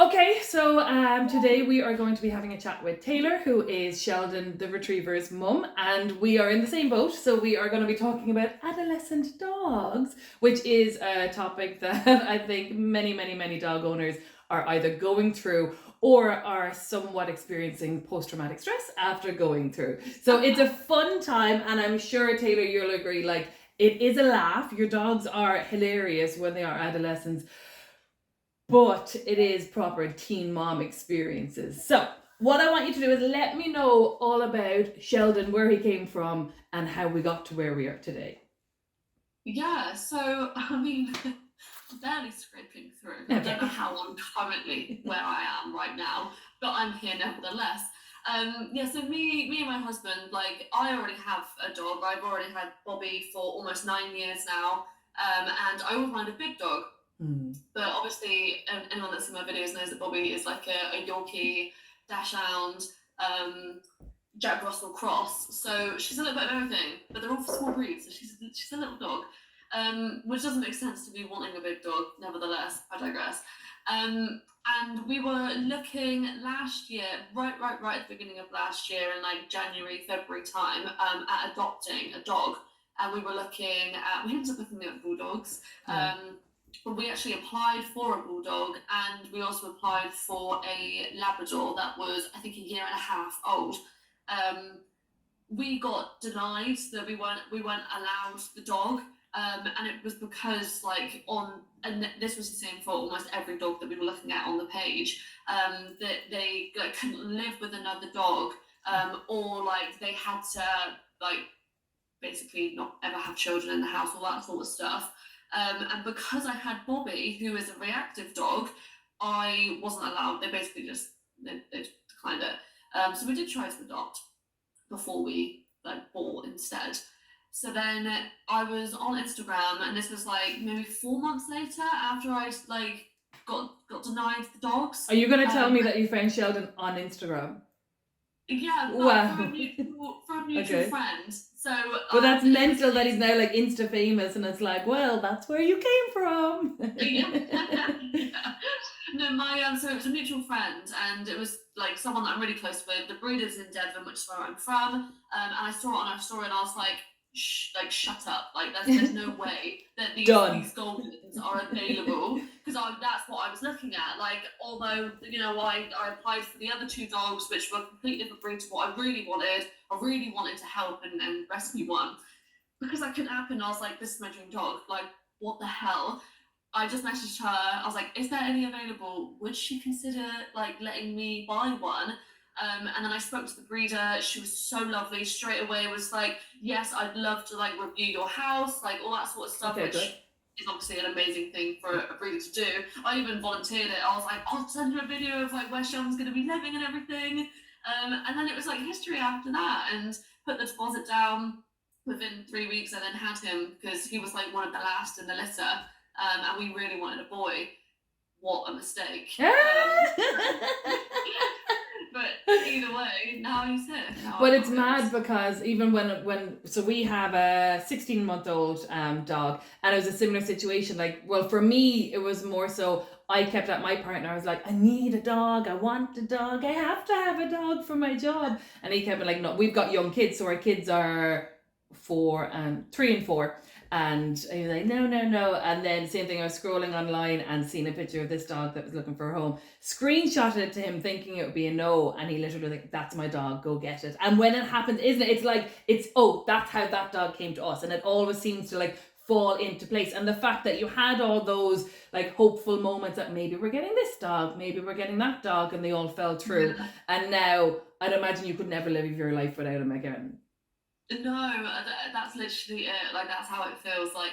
Okay, so today we are going to be having a chat with Taylor, who is Sheldon the Retriever's mum, and we are in the same boat. So we are going to be talking about adolescent dogs, which is a topic that I think many dog owners are either going through or are somewhat experiencing post-traumatic stress after going through. So it's a fun time, and I'm sure, Taylor, you'll agree, like, it is a laugh. Your dogs are hilarious when they are adolescents, but it is proper teen mom experiences. So what I want you to do is let me know all about Sheldon, where he came from, and how we got to where we are today. Yeah, so I mean, I'm barely scraping through. I don't know how I'm currently where I am right now, but I'm here nevertheless. Yeah, so me and my husband, like, I already have a dog. I've already had Bobby for almost 9 years now, and I always wanted a big dog. But obviously, anyone that's seen my videos knows that Bobby is like a Yorkie, Dachshund, Jack Russell cross. So she's a little bit of everything, but they're all for small breeds. So she's a little dog, which doesn't make sense to be wanting a big dog. Nevertheless, I digress. And we were looking last year, right at the beginning of last year, in like January, February time, at adopting a dog. And we ended up looking at bulldogs. But we actually applied for a bulldog, and we also applied for a Labrador that was, I think, a year and a half old. We got denied that we weren't allowed the dog, and it was because and this was the same for almost every dog that we were looking at on the page, that they couldn't live with another dog, or like they had to like basically not ever have children in the house, all that sort of stuff. And because I had Bobby, who is a reactive dog, I wasn't allowed. They basically just they declined it. So we did try to adopt before we bought instead. So then I was on Instagram, and this was like maybe 4 months later after I got denied the dogs. Are you going to tell me that you found Sheldon on Instagram? Yeah, but Wow. for a mutual Okay. friend. So But that's mental that he's now like Insta famous, and it's like, well, that's where you came from. yeah. No, so it was a mutual friend, and it was like someone that I'm really close with. The breeder's in Devon, which is where I'm from. And I saw it on her story, and I was like, shut up. Like, there's no way that these Goldens are available, because that's what I was looking at. Like, although, I applied for the other two dogs, which were completely different breed to what I really wanted to help and rescue one. Because that couldn't happen, I was like, this is my dream dog. Like, what the hell? I just messaged her. I was like, is there any available? Would she consider like letting me buy one? And then I spoke to the breeder. She was so lovely. Straight away was like, yes, I'd love to like review your house, like all that sort of stuff, which is obviously an amazing thing for a breeder to do. I even volunteered it. I was like, I'll send her a video of like where Sheldon's going to be living and everything. And then it was like history after that, and put the deposit down. Within 3 weeks, I then had him because he was like one of the last in the litter. And we really wanted a boy. What a mistake. But either way, now he's here. But it's mad because even when so we have a 16-month-old dog, and it was a similar situation. Like, well, for me, it was more so I kept at my partner. I was like, I need a dog. I want a dog. I have to have a dog for my job. And he kept like, no, we've got young kids, so our kids are 3 and 4. And he was like, no. And then same thing, I was scrolling online and seeing a picture of this dog that was looking for a home, screenshotted it to him thinking it would be a no, and he literally was like, that's my dog, go get it. And when it happens, isn't it, it's like, that's how that dog came to us. And it always seems to like fall into place. And the fact that you had all those like hopeful moments that maybe we're getting this dog, maybe we're getting that dog, and they all fell through. Yeah. And now I'd imagine you could never live your life without him again. No, that's literally it. Like, that's how it feels. Like,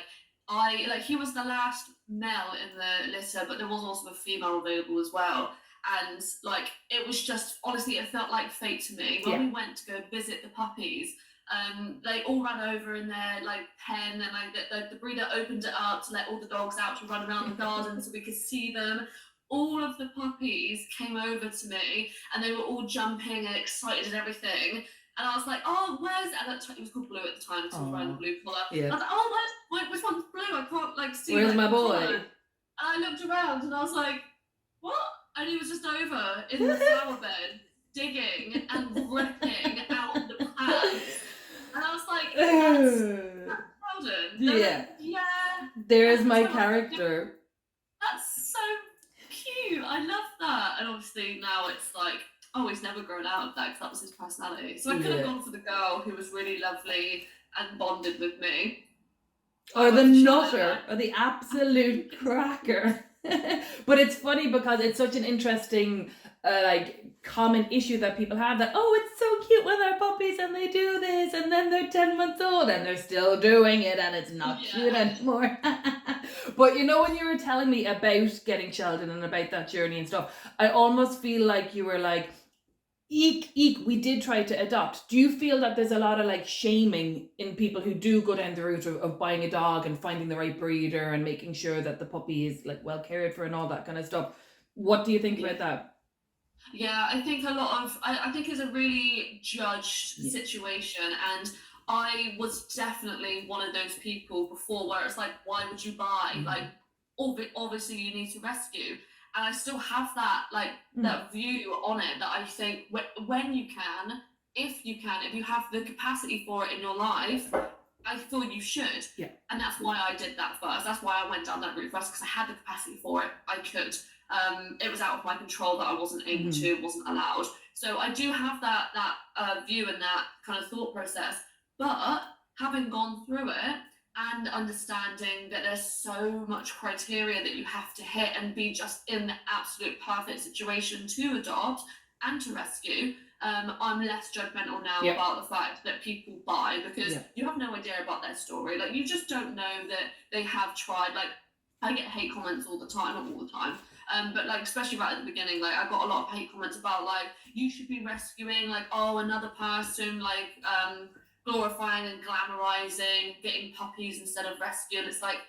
he was the last male in the litter, but there was also a female available as well. And like, it was just, honestly, it felt like fate to me. When we went to go visit the puppies, they all ran over in their like pen, and like the breeder opened it up to let all the dogs out to run around the garden so we could see them. All of the puppies came over to me, and they were all jumping and excited and everything. And I was like, oh, where's... And it was called Blue at the time, because he was wearing the blue collar. Yeah. I was like, oh, which one's blue? I can't, like, see... Where's like, my boy? collar. And I looked around, and I was like, what? and he was just over in the flower bed digging and ripping out the plants, and I was like, that's Sheldon. Yeah. Yeah. There's And my so character. that's so cute. I love that. And obviously now it's like, oh, he's never grown out of that because that was his personality. So I could have Yeah. gone for the girl who was really lovely and bonded with me. Or I the went for Sheldon, nutter, or the absolute cracker. But it's funny because it's such an interesting like common issue that people have, that oh, it's so cute when they're puppies and they do this, and then they're 10 months old and they're still doing it and it's not cute anymore. But you know, when you were telling me about getting Sheldon and about that journey and stuff, I almost feel like you were like, eek, we did try to adopt. Do you feel that there's a lot of like shaming in people who do go down the route of buying a dog and finding the right breeder and making sure that the puppy is like well cared for and all that kind of stuff? What do you think about that? Yeah, I think a lot of I think it's a really judged Yeah. situation, and I was definitely one of those people before where it's like, why would you buy? Mhm. Like, obviously you need to rescue, and I still have that like Mm. that view on it that I think when you can, if you have the capacity for it in your life, I feel you should. Yeah. And that's why I did that first. That's why I went down that route first, because I had the capacity for it. I could. It was out of my control that I wasn't able to, wasn't allowed. So I do have that view and that kind of thought process. But having gone through it and understanding that there's so much criteria that you have to hit and be just in the absolute perfect situation to adopt and to rescue, I'm less judgmental now Yeah. about the fact that people buy, because Yeah. you have no idea about their story. Like, you just don't know that they have tried. Like, I get hate comments all the time, not all the time, but like especially right at the beginning, like I got a lot of hate comments about like, you should be rescuing, like, oh, another person, like glorifying and glamorizing getting puppies instead of rescue. And it's like,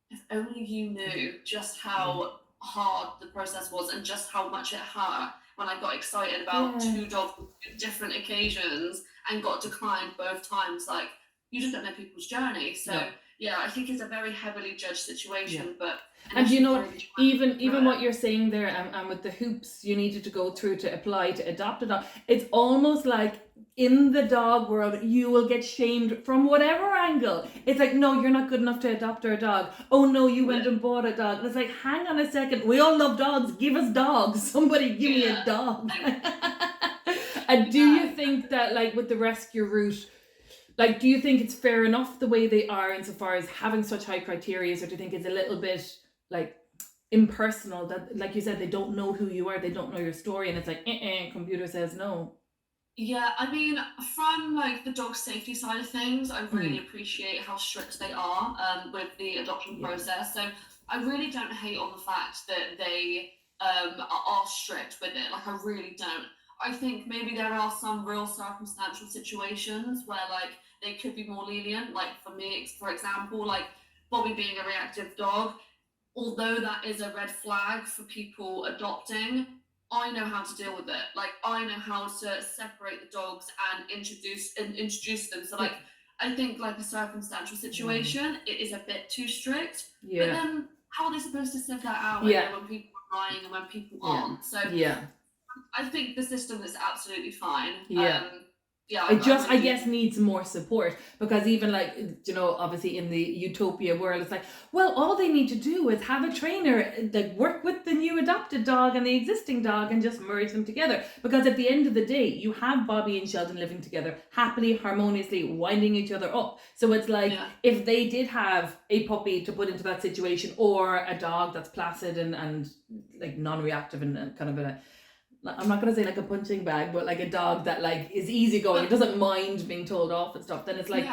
if only you knew just how hard the process was and just how much it hurt when I got excited about Yeah. 2 dogs on 2 different occasions and got declined both times. Like, you just don't know people's journey. So No. yeah, I think it's a very heavily judged situation. But And you know what, really even what you're saying there, and with the hoops you needed to go through to apply to adopt a dog, it's almost like in the dog world you will get shamed from whatever angle. It's like, no, you're not good enough to adopt our dog. Oh no, you went and bought a dog. And it's like, hang on a second, we all love dogs, give us dogs. Somebody give me a dog. And do you think that, like, with the rescue route, like, do you think it's fair enough the way they are insofar as having such high criteria, or do you think it's a little bit like impersonal, that, like you said, they don't know who you are, they don't know your story, and it's like, computer says no? Yeah, I mean, from like the dog safety side of things, I really appreciate how strict they are with the adoption process. So I really don't hate on the fact that they are strict with it. Like, I really don't. I think maybe there are some real circumstantial situations where like they could be more lenient. Like, for me, for example, like Bobby being a reactive dog, although that is a red flag for people adopting, I know how to deal with it. Like, I know how to separate the dogs and introduce them. So like, I think like a circumstantial situation, it is a bit too strict. But then how are they supposed to sift that out when people are lying and when people aren't? So I think the system is absolutely fine. I guess needs more support, because even like, you know, obviously in the utopia world, it's like, well, all they need to do is have a trainer that work with the new adopted dog and the existing dog and just merge them together. Because at the end of the day, you have Bobby and Sheldon living together happily, harmoniously, winding each other up. So it's like, if they did have a puppy to put into that situation, or a dog that's placid and like non-reactive and kind of I'm not going to say like a punching bag, but like a dog that like is easygoing, it doesn't mind being told off and stuff, then it's like,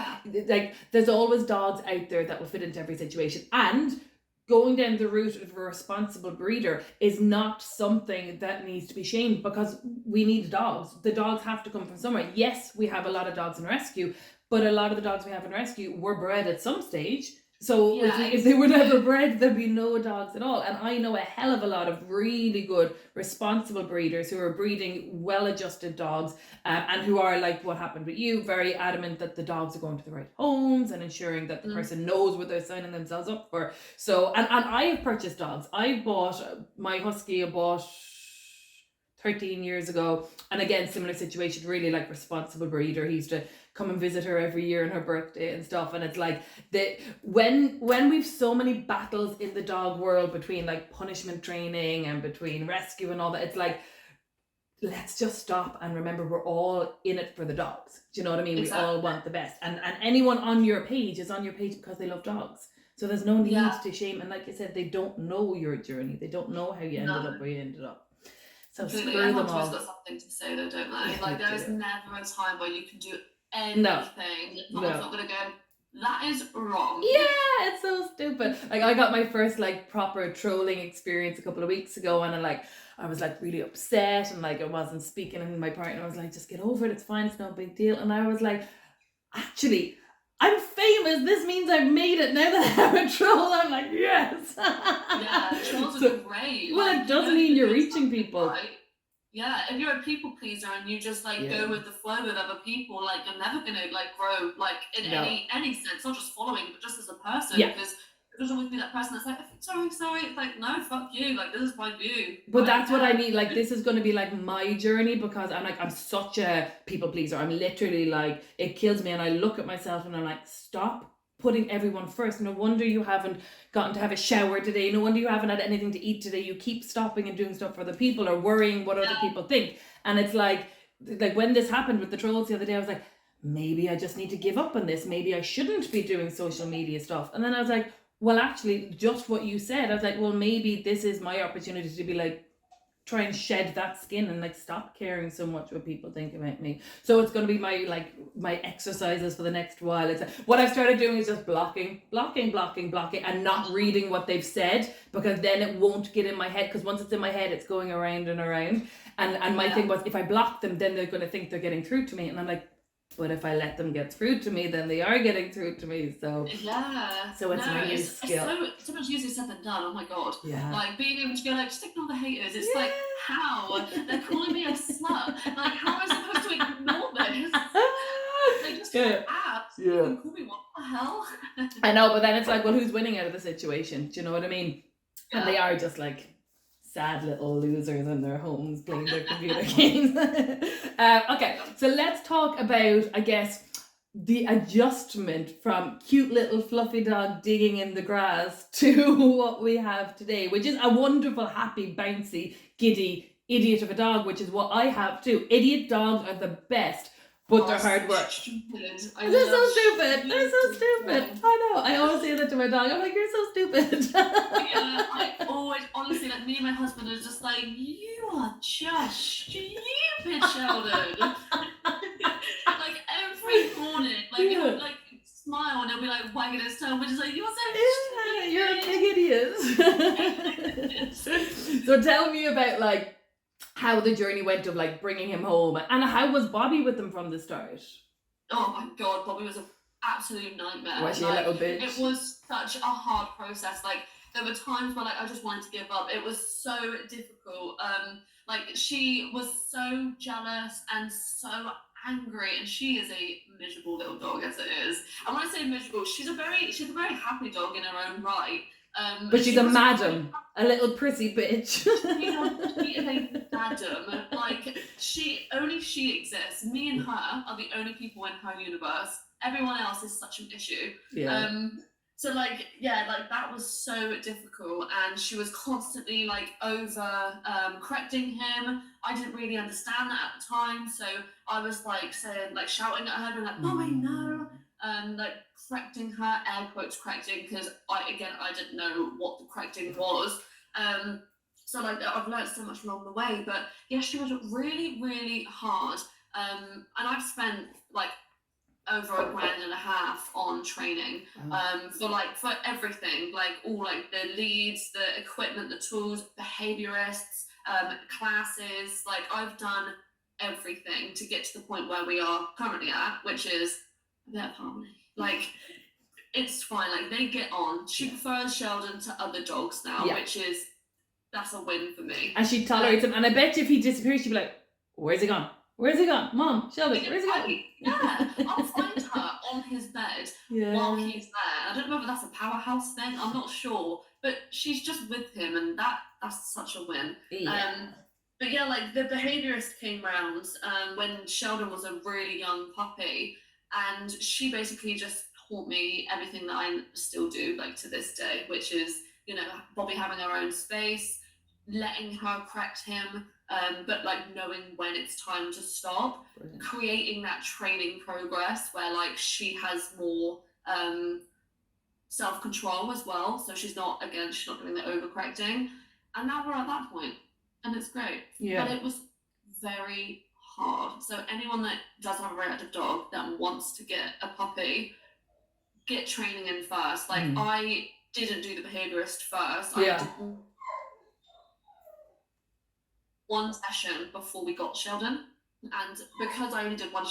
there's always dogs out there that will fit into every situation. And going down the route of a responsible breeder is not something that needs to be shamed, because we need dogs. The dogs have to come from somewhere. Yes, we have a lot of dogs in rescue, but a lot of the dogs we have in rescue were bred at some stage. So if they were never bred, there'd be no dogs at all. And I know a hell of a lot of really good, responsible breeders who are breeding well-adjusted dogs, and who are, like what happened with you, very adamant that the dogs are going to the right homes and ensuring that the person knows what they're signing themselves up for. So, and I have purchased dogs. My husky I bought 13 years ago. And again, similar situation, really like responsible breeder. He used to come and visit her every year on her birthday and stuff. And it's like when we've so many battles in the dog world between like punishment training and between rescue and all that, it's like, let's just stop and remember we're all in it for the dogs. Do you know what I mean? Exactly. We all want the best. And anyone on your page is on your page because they love dogs. So there's no need to shame. And like you said, they don't know your journey. They don't know how you ended up where you ended up. So screw them all. Everyone's always got something to say though, don't they? Like there is never a time where you can do anything. Someone's not going to go, that is wrong. Yeah, it's so stupid. Like I got my first like proper trolling experience a couple of weeks ago, and I was like really upset, and like I wasn't speaking, and my partner was like, just get over it, it's fine, it's no big deal. And I was like, actually, I'm famous, this means I've made it. Now that I'm a troll, I'm like, yes. Yeah, trolls are great. Well, it does mean you're reaching people. Right? Yeah, if you're a people pleaser and you just like go with the flow with other people, like you're never gonna like grow like in any sense, not just following, but just as a person. Because there's always be that person that's like, sorry. It's like, no, fuck you. Like, this is my view. But that's what I mean. Like, this is going to be like my journey, because I'm such a people pleaser. I'm literally like, it kills me. And I look at myself and I'm like, stop putting everyone first. No wonder you haven't gotten to have a shower today. No wonder you haven't had anything to eat today. You keep stopping and doing stuff for other people or worrying what other people think. And it's like when this happened with the trolls the other day, I was like, maybe I just need to give up on this. Maybe I shouldn't be doing social media stuff. And then I was like, well, actually, just what you said, I was like, well, maybe this is my opportunity to be like, try and shed that skin and like stop caring so much what people think about me. So it's going to be my exercises for the next while. It's what I've started doing is just blocking and not reading what they've said, because then it won't get in my head, because once it's in my head, it's going around and around. And my thing was, if I block them, then they're going to think they're getting through to me. And I'm like, but if I let them get through to me, then they are getting through to me. So so it's my new skill. It's so much easier said than done. Oh my god. Yeah. Like being able to go like, just ignore the haters. It's like, how? They're calling me a slut. Like, how am I supposed to ignore this? They just you can call me what the hell? I know, but then it's like, well, who's winning out of the situation? Do you know what I mean? Yeah. And they are just like sad little losers in their homes playing their computer games. Okay, so let's talk about, I guess, the adjustment from cute little fluffy dog digging in the grass to what we have today, which is a wonderful, happy, bouncy, giddy idiot of a dog, which is what I have too. Idiot dogs are the best, but they're hard work. They're so stupid. They're so stupid. I know. I always say that to my dog. I'm like, you're so stupid. Yeah, I always, honestly, like me and my husband are just like, you are just stupid, Sheldon. Like every morning, like he'll like smile and he'll be like wagging his tail, but just like, you're so stupid. You're a big idiot. So tell me about like how the journey went of like bringing him home, and how was Bobby with them from the start? Oh my god, Bobby was an absolute nightmare. Was she a little bitch? It was such a hard process. Like there were times where like I just wanted to give up. It was so difficult. Like she was so jealous and so angry, and she is a miserable little dog as it is. And when I say miserable, she's a very happy dog in her own right. But she's a madam, a little prissy bitch. She is a madam. Like she exists. Me and her are the only people in her universe. Everyone else is such an issue. Yeah. So like that was so difficult, and she was constantly like over correcting him. I didn't really understand that at the time, so I was like saying, like shouting at her, being like, "Mommy, no!" Like correcting her, air quotes correcting, because I didn't know what the correcting was. So like I've learned so much along the way, but yeah, she was really, really hard. And I've spent like over $1,500 on training, for everything, like all like the leads, the equipment, the tools, behaviourists, classes. Like I've done everything to get to the point where we are currently at, which is a bit of harmony. Like it's fine. Like they get on. She prefers Sheldon to other dogs now, that's a win for me. And she tolerates him. And I bet you if he disappears, she'd be like, "Where's he gone? Where's he gone? Mom, Sheldon, where's he gone?" Yeah, I'll find her on his bed while he's there. I don't know whether that's a powerhouse thing. I'm not sure, but she's just with him, and that's such a win. Yeah. but yeah, like the behaviourist came round when Sheldon was a really young puppy, and she basically just taught me everything that I still do, like to this day, which is, you know, Bobby having her own space, letting her correct him, but like knowing when it's time to stop, Brilliant. creating that training progress where like she has more self-control as well, so she's not doing the overcorrecting, and now we're at that point, and it's great. Yeah. But it was very hard. So anyone that does have a very active dog that wants to get a puppy, get training in first. Like I didn't do the behaviourist first. Yeah. I did one session before we got Sheldon. And because I only did one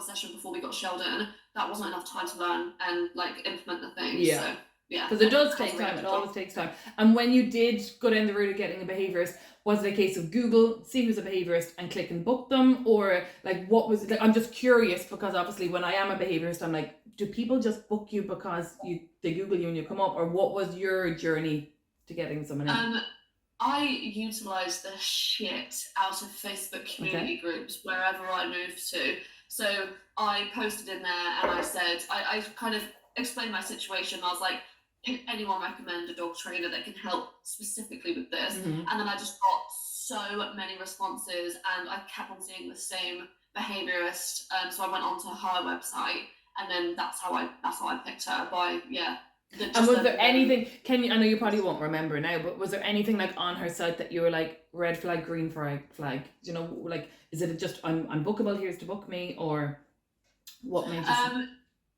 session before we got Sheldon, that wasn't enough time to learn and like implement the things. Yeah. So yeah. Because it does take time. It always takes time. And when you did go down the route of getting a behaviourist, was it a case of Google, see who's a behaviourist and click and book them? Or like what was it? Like, I'm just curious because obviously when I am a behaviourist, I'm like, do people just book you because they Google you and you come up? Or what was your journey to getting someone in? I utilised the shit out of Facebook community groups wherever I moved to. So I posted in there and I said, I kind of explained my situation. I was like, can anyone recommend a dog trainer that can help specifically with this? And then I just got so many responses and I kept on seeing the same behaviourist. So I went onto her website and then that's how I picked her by, yeah. And was there anything, I know you probably won't remember now, but was there anything like on her site that you were like, red flag, green flag? You know, like, is it just, I'm bookable, here's to book me, or what made you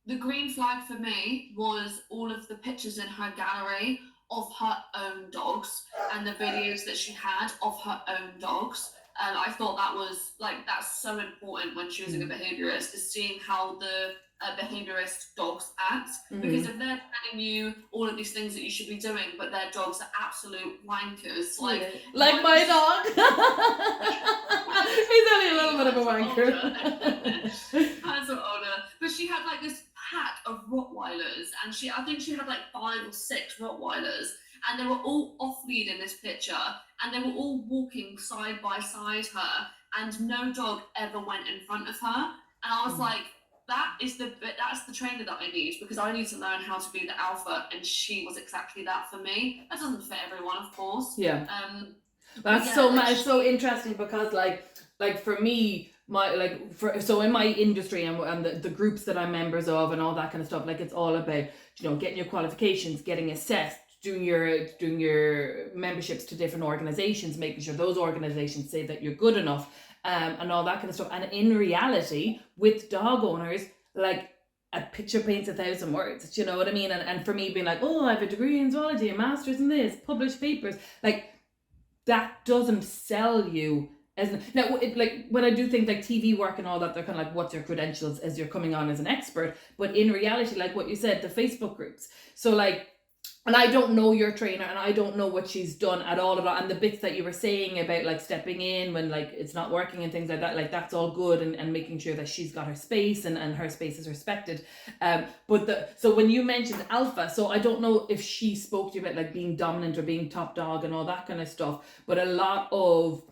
the green flag for me was all of the pictures in her gallery of her own dogs and the videos that she had of her own dogs. And I thought that was like, that's so important when choosing a behaviourist, is seeing how the behaviourist dogs act. Because if they're telling you all of these things that you should be doing, but their dogs are absolute wankers, like my dog. He's only a little bit of a wanker. Hers are older, but she had like this pack of Rottweilers, and I think she had like 5 or 6 Rottweilers, and they were all off lead in this picture, and they were all walking side by side her, and no dog ever went in front of her. And I was like, that's the trainer that I need, because I need to learn how to be the alpha, and she was exactly that for me. That doesn't fit everyone, of course. Yeah. That's so interesting, because like for me, so in my industry and the groups that I'm members of and all that kind of stuff, like it's all about, you know, getting your qualifications, getting assessed, doing your memberships to different organizations, making sure those organizations say that you're good enough, and all that kind of stuff. And in reality, with dog owners, like a picture paints 1,000 words. Do you know what I mean? And for me being like, oh, I have a degree in zoology, a master's in this, published papers, like that doesn't sell you. Now, like when I do things like TV work and all that, they're kind of like, what's your credentials as you're coming on as an expert? But in reality, like what you said, the Facebook groups. So like, and I don't know your trainer and I don't know what she's done at all about, and the bits that you were saying about like stepping in when like it's not working and things like that, like that's all good, and making sure that she's got her space and her space is respected. So when you mentioned alpha, so I don't know if she spoke to you about like being dominant or being top dog and all that kind of stuff, but a lot of,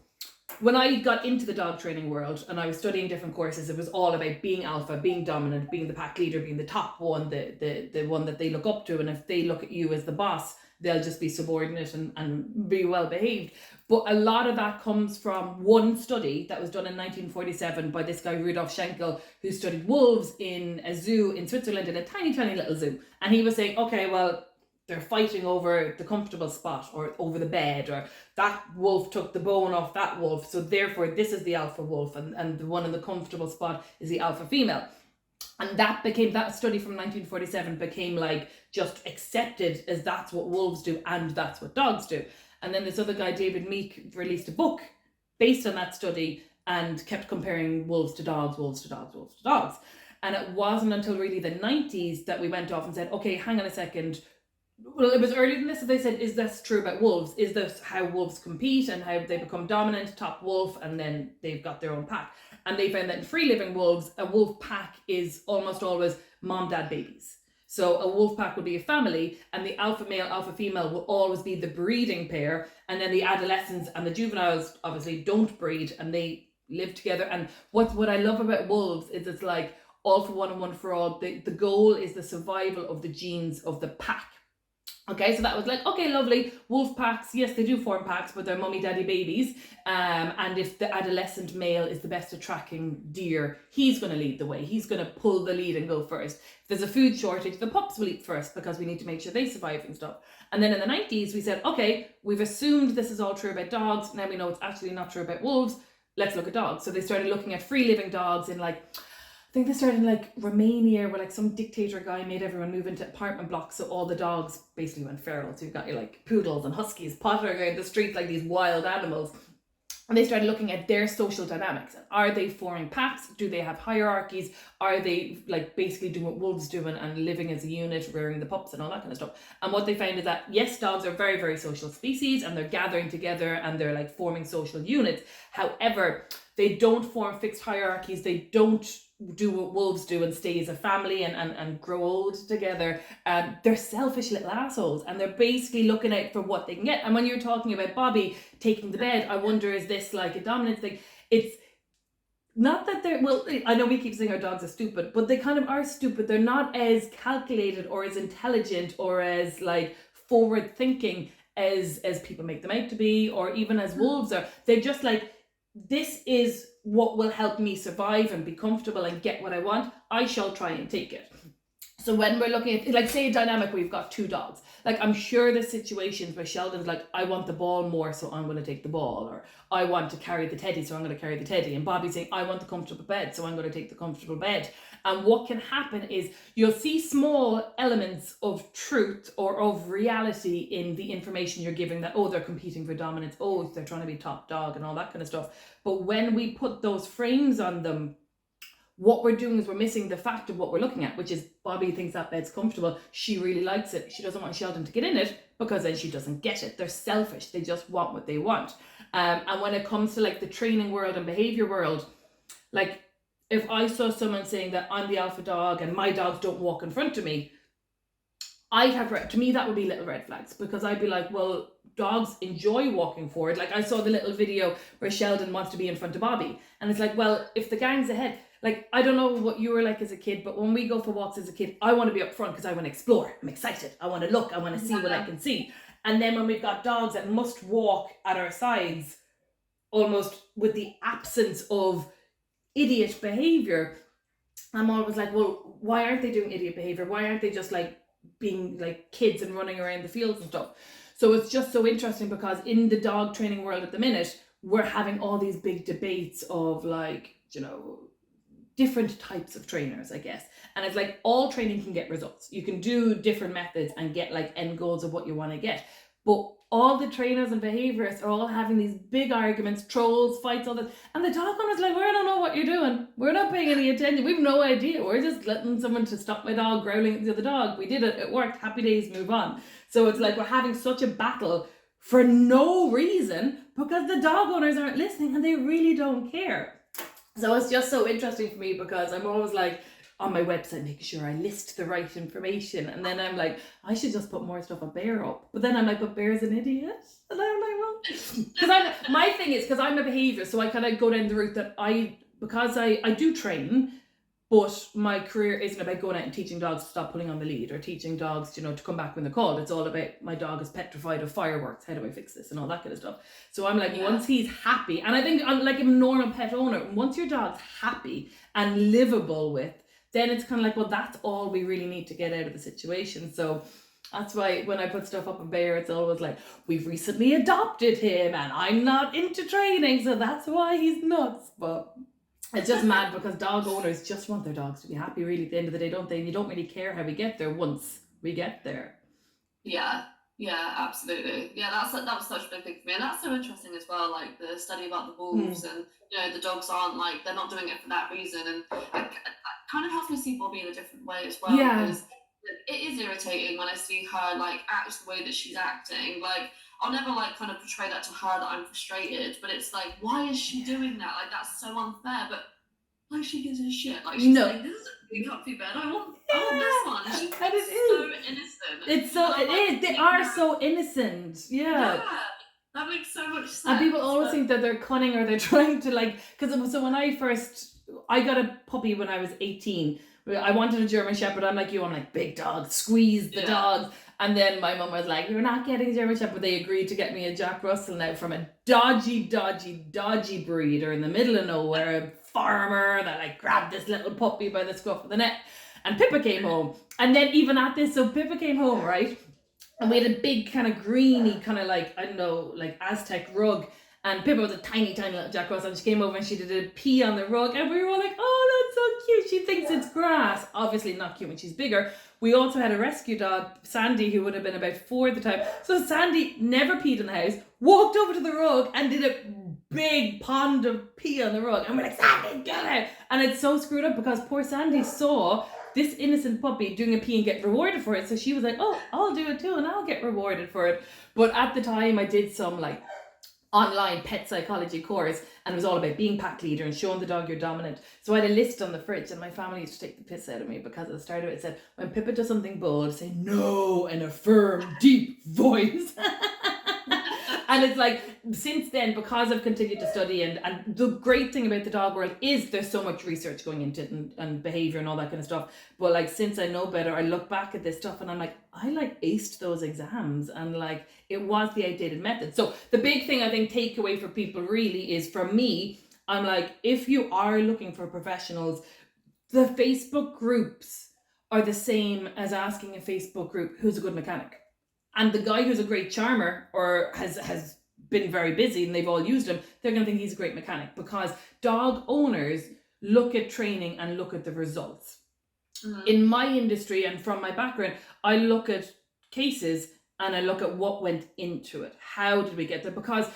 when I got into the dog training world and I was studying different courses, it was all about being alpha, being dominant, being the pack leader, being the top one, the one that they look up to. And if they look at you as the boss, they'll just be subordinate and be well behaved. But a lot of that comes from one study that was done in 1947 by this guy Rudolf Schenkel, who studied wolves in a zoo in Switzerland, in a tiny, tiny little zoo. And he was saying, okay, well, they're fighting over the comfortable spot or over the bed, or that wolf took the bone off that wolf, so therefore this is the alpha wolf, and the one in the comfortable spot is the alpha female. And that study from 1947 became like just accepted as that's what wolves do and that's what dogs do. And then this other guy, David Meek, released a book based on that study and kept comparing wolves to dogs, wolves to dogs, wolves to dogs. And it wasn't until really the 90s that we went off and said, okay, hang on a second. Well, it was earlier than this that they said, is this true about wolves? Is this how wolves compete and how they become dominant, top wolf, and then they've got their own pack? And they found that in free living wolves, a wolf pack is almost always mom, dad, babies. So a wolf pack will be a family, and the alpha male, alpha female will always be the breeding pair, and then the adolescents and the juveniles obviously don't breed and they live together. And what I love about wolves is it's like all for one and one for all. The goal is the survival of the genes of the pack. Okay, so that was like, okay, lovely. Wolf packs, yes, they do form packs, but they're mummy daddy babies. And if the adolescent male is the best at tracking deer, he's going to lead the way. He's going to pull the lead and go first. If there's a food shortage, the pups will eat first because we need to make sure they survive and stuff. And then in the 90s, we said, okay, we've assumed this is all true about dogs. Now we know it's actually not true about wolves. Let's look at dogs. So they started looking at free living dogs in like, I think they started in like Romania, where like some dictator guy made everyone move into apartment blocks, so all the dogs basically went feral. So you've got your like poodles and huskies pottering around the street like these wild animals. And they started looking at their social dynamics. Are they forming packs? Do they have hierarchies? Are they like basically doing what wolves do and living as a unit, rearing the pups and all that kind of stuff? And what they found is that yes, dogs are very, very social species and they're gathering together and they're like forming social units. However, they don't form fixed hierarchies. They don't do what wolves do and stay as a family and grow old together. They're selfish little assholes and they're basically looking out for what they can get. And when you're talking about Bobby taking the bed, I wonder, is this like a dominance thing? It's not that they're, well, I know we keep saying our dogs are stupid, but they kind of are stupid. They're not as calculated or as intelligent or as like forward thinking as people make them out to be, or even as wolves are. They're just like, this is what will help me survive and be comfortable and get what I want. I shall try and take it. So when we're looking at, like, say a dynamic where we've got two dogs, like I'm sure there's situations where Sheldon's like, I want the ball more, so I'm going to take the ball, or I want to carry the teddy, so I'm going to carry the teddy. And Bobby's saying, I want the comfortable bed, so I'm going to take the comfortable bed. And what can happen is you'll see small elements of truth or of reality in the information you're giving, that, oh, they're competing for dominance, oh, they're trying to be top dog and all that kind of stuff. But when we put those frames on them, what we're doing is we're missing the fact of what we're looking at, which is Bobby thinks that bed's comfortable. She really likes it. She doesn't want Sheldon to get in it because then she doesn't get it. They're selfish. They just want what they want. And when it comes to like the training world and behavior world, like if I saw someone saying that I'm the alpha dog and my dogs don't walk in front of me, I'd have, to me, that would be little red flags, because I'd be like, well, dogs enjoy walking forward. Like I saw the little video where Sheldon wants to be in front of Bobby. And it's like, well, if the gang's ahead, like, I don't know what you were like as a kid, but when we go for walks as a kid, I want to be up front because I want to explore. I'm excited. I want to look. I want to see what I can see. And then when we've got dogs that must walk at our sides, almost with the absence of idiot behavior, I'm always like, well, why aren't they doing idiot behavior? Why aren't they just like being like kids and running around the fields and stuff? So it's just so interesting, because in the dog training world at the minute, we're having all these big debates of like, you know, different types of trainers, I guess. And it's like all training can get results. You can do different methods and get like end goals of what you want to get. But all the trainers and behaviorists are all having these big arguments, trolls, fights, all that. And the dog owner's like, we don't know what you're doing. We're not paying any attention. We've no idea. We're just letting someone to stop my dog growling at the other dog. We did it. It worked. Happy days, move on. So it's like we're having such a battle for no reason because the dog owners aren't listening and they really don't care. So it's just so interesting for me, because I'm always like on my website making sure I list the right information, and then I'm like, I should just put more stuff on Bear up. But then I'm like, but Bear's an idiot, and I'm like, well, because my thing is, because I'm a behaviour, so I kind of go down the route that I do train, but my career isn't about going out and teaching dogs to stop pulling on the lead, or teaching dogs, you know, to come back when they're called. It's all about, my dog is petrified of fireworks. How do I fix this? And all that kind of stuff. So I'm like, once he's happy, and I think I'm like a normal pet owner, once your dog's happy and livable with, then it's kind of like, well, that's all we really need to get out of the situation. So that's why when I put stuff up on Bear, it's always like, we've recently adopted him and I'm not into training, so that's why he's nuts. But it's just mad, because dog owners just want their dogs to be happy, really, at the end of the day, don't they? And you don't really care how we get there once we get there. Yeah, absolutely. Yeah, that was such a big thing for me, and that's so interesting as well. Like the study about the wolves, and you know, the dogs aren't like, they're not doing it for that reason, and it kind of helps me see Bobby in a different way as well. Yeah. Because it is irritating when I see her like act the way that she's acting. Like, I'll never like kind of portray that to her that I'm frustrated, but it's like, why is she doing that? Like, that's so unfair. But like, she gives a shit. Like, she's like, this is a big comfy bed. I want Oh, this one. She's And it so is. innocent. It's so, And it I'm like, is. They thinking are that- so innocent. Yeah, that makes so much sense. And people always but- think that they're cunning or they're trying to like, because so when I got a puppy when I was 18. I wanted a German Shepherd. I'm like you. I'm like, big dog, squeeze the Yeah. dogs. And then my mum was like, you're not getting a German Shepherd. They agreed to get me a Jack Russell now from a dodgy breeder in the middle of nowhere, a farmer that like grabbed this little puppy by the scruff of the neck. And Pippa came home. And then even at this, so Pippa came home, right? And we had a big kind of greeny, kind of like, I don't know, like Aztec rug. And Pippa was a tiny little Jack Russell. And she came over and she did a pee on the rug. And we were all like, oh, that's so cute. She thinks it's grass. Obviously not cute when she's bigger. We also had a rescue dog, Sandy, who would have been about 4 at the time. So Sandy never peed in the house, walked over to the rug and did a big pond of pee on the rug. And we're like, Sandy, get out. And it's so screwed up because poor Sandy saw this innocent puppy doing a pee and get rewarded for it. So she was like, oh, I'll do it too and I'll get rewarded for it. But at the time I did some like online pet psychology course and it was all about being pack leader and showing the dog you're dominant. So I had a list on the fridge and my family used to take the piss out of me because at the start of it said, when Pippa does something bold, say no in a firm, deep voice. And it's like, since then, because I've continued to study and the great thing about the dog world is there's so much research going into it and behaviour and all that kind of stuff. But like, since I know better, I look back at this stuff and I'm like, I like aced those exams and like, it was the outdated method. So the big thing I think takeaway for people really is, for me, I'm like, if you are looking for professionals, the Facebook groups are the same as asking a Facebook group who's a good mechanic. And the guy who's a great charmer or has been very busy and they've all used him, they're going to think he's a great mechanic, because dog owners look at training and look at the results. Mm-hmm. In my industry and from my background, I look at cases and I look at what went into it. How did we get there? Because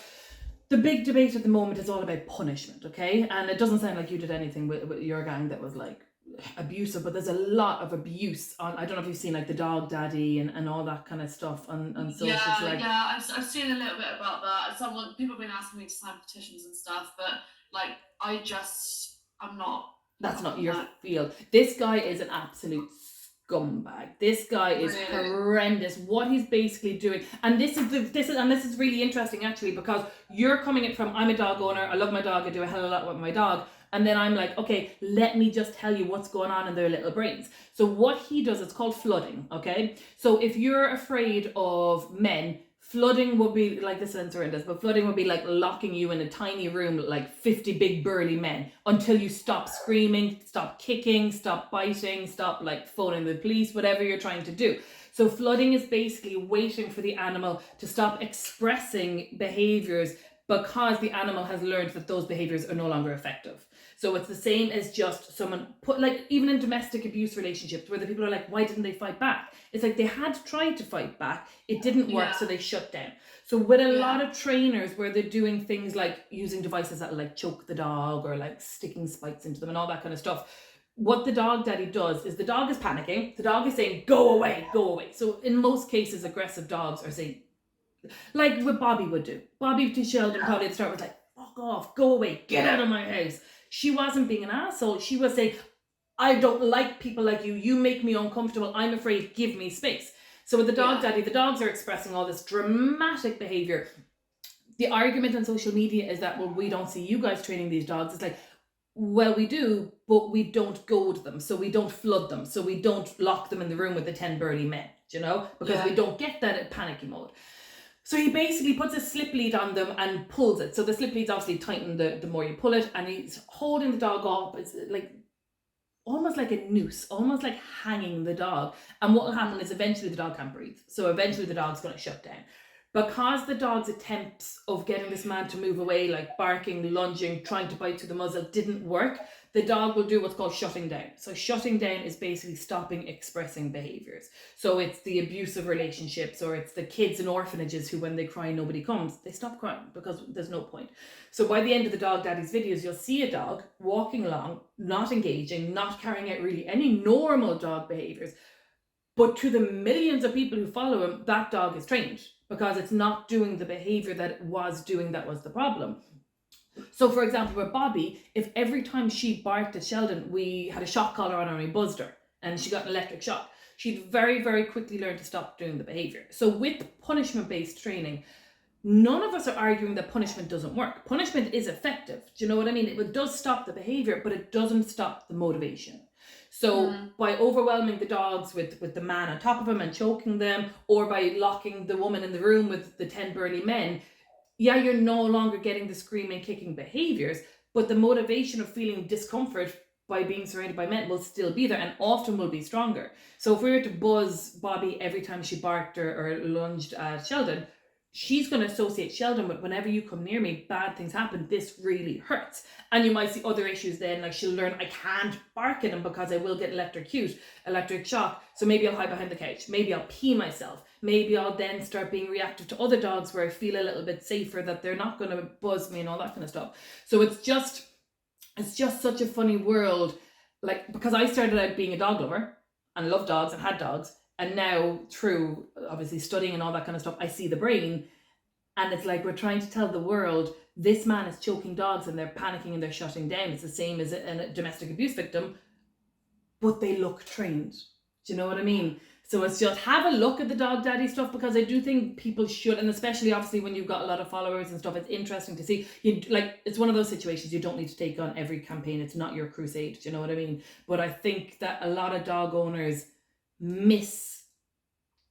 the big debate at the moment is all about punishment, okay? And it doesn't sound like you did anything with your gang that was like abusive, but there's a lot of abuse on, I don't know if you've seen like the dog daddy and all that kind of stuff on social. I've seen a little bit about that. People have been asking me to sign petitions and stuff, but like I'm not. That's not your field. This guy is an absolute scumbag. This guy is horrendous. What he's basically doing, and this is really interesting actually, because you're coming in from, I'm a dog owner, I love my dog, I do a hell of a lot with my dog. And then I'm like, okay, let me just tell you what's going on in their little brains. So what he does, it's called flooding, okay? So if you're afraid of men, flooding would be like, this sounds horrendous, but flooding would be like locking you in a tiny room with like 50 big burly men until you stop screaming, stop kicking, stop biting, stop like phoning the police, whatever you're trying to do. So flooding is basically waiting for the animal to stop expressing behaviours because the animal has learned that those behaviours are no longer effective. So it's the same as just someone like even in domestic abuse relationships where the people are like, why didn't they fight back? It's like they had tried to fight back. It didn't work, so they shut down. So with a lot of trainers where they're doing things like using devices that like choke the dog or like sticking spikes into them and all that kind of stuff, what the dog daddy does is the dog is panicking. The dog is saying, go away, go away. So in most cases, aggressive dogs are saying, like what Bobby would do. Bobby to Sheldon probably at the start was like, fuck off, go away, get out of my house. She wasn't being an asshole. She was saying, I don't like people like you. You make me uncomfortable. I'm afraid. Give me space. So with the dog daddy, the dogs are expressing all this dramatic behavior. The argument on social media is that, well, we don't see you guys training these dogs. It's like, well, we do, but we don't goad them. So we don't flood them. So we don't lock them in the room with the 10 burly men, because we don't get that at panicky mode. So he basically puts a slip lead on them and pulls it. So the slip leads obviously tighten the more you pull it, and he's holding the dog up. It's like almost like a noose, almost like hanging the dog. And what will happen is eventually the dog can't breathe. So eventually the dog's going to shut down. Because the dog's attempts of getting this man to move away, like barking, lunging, trying to bite through the muzzle, didn't work, the dog will do what's called shutting down. So shutting down is basically stopping expressing behaviours. So it's the abusive relationships, or it's the kids in orphanages who, when they cry, nobody comes. They stop crying because there's no point. So by the end of the dog daddy's videos, you'll see a dog walking along, not engaging, not carrying out really any normal dog behaviours. But to the millions of people who follow him, that dog is trained because it's not doing the behaviour that it was doing that was the problem. So, for example, with Bobby, if every time she barked at Sheldon, we had a shock collar on her and we buzzed her, and she got an electric shock, she'd very, very quickly learn to stop doing the behavior. So with punishment-based training, none of us are arguing that punishment doesn't work. Punishment is effective. Do you know what I mean? It does stop the behavior, but it doesn't stop the motivation. So by overwhelming the dogs with the man on top of them and choking them, or by locking the woman in the room with the 10 burly men, yeah, you're no longer getting the screaming, kicking behaviors, but the motivation of feeling discomfort by being surrounded by men will still be there, and often will be stronger. So if we were to buzz Bobby every time she barked or lunged at Sheldon, she's going to associate Sheldon with, whenever you come near me, bad things happen, this really hurts. And you might see other issues then, like she'll learn, I can't bark at him because I will get electric shock. So maybe I'll hide behind the couch. Maybe I'll pee myself. Maybe I'll then start being reactive to other dogs where I feel a little bit safer, that they're not going to buzz me and all that kind of stuff. So it's just such a funny world. Like, because I started out being a dog lover and loved dogs and had dogs. And now, through obviously studying and all that kind of stuff, I see the brain. And it's like we're trying to tell the world, this man is choking dogs and they're panicking and they're shutting down. It's the same as a domestic abuse victim, but they look trained. Do you know what I mean? So it's just, have a look at the dog daddy stuff, because I do think people should, and especially obviously when you've got a lot of followers and stuff, it's interesting to see. It's one of those situations you don't need to take on every campaign. It's not your crusade. Do you know what I mean? But I think that a lot of dog owners miss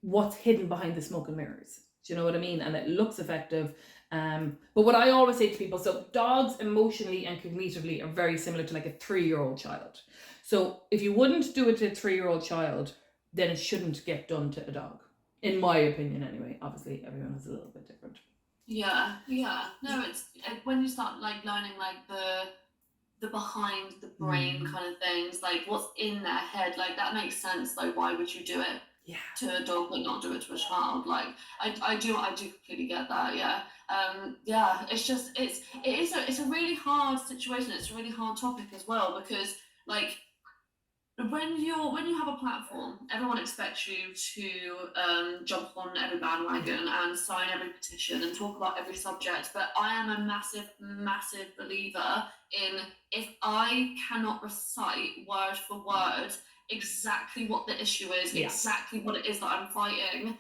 what's hidden behind the smoke and mirrors. Do you know what I mean? And it looks effective. But what I always say to people, so dogs emotionally and cognitively are very similar to like a 3-year-old child. So if you wouldn't do it to a 3-year-old child, then it shouldn't get done to a dog. In my opinion anyway. Obviously everyone is a little bit different. Yeah. No, it's when you start like learning like the behind the brain kind of things, like what's in their head, like that makes sense. Like, why would you do it to a dog but not do it to a child? Like I do completely get that. It's just it's a really hard situation. It's a really hard topic as well, because like when you have a platform, everyone expects you to jump on every bandwagon and sign every petition and talk about every subject. But I am a massive believer in, if I cannot recite word for word exactly what the issue is, exactly what it is that I'm fighting,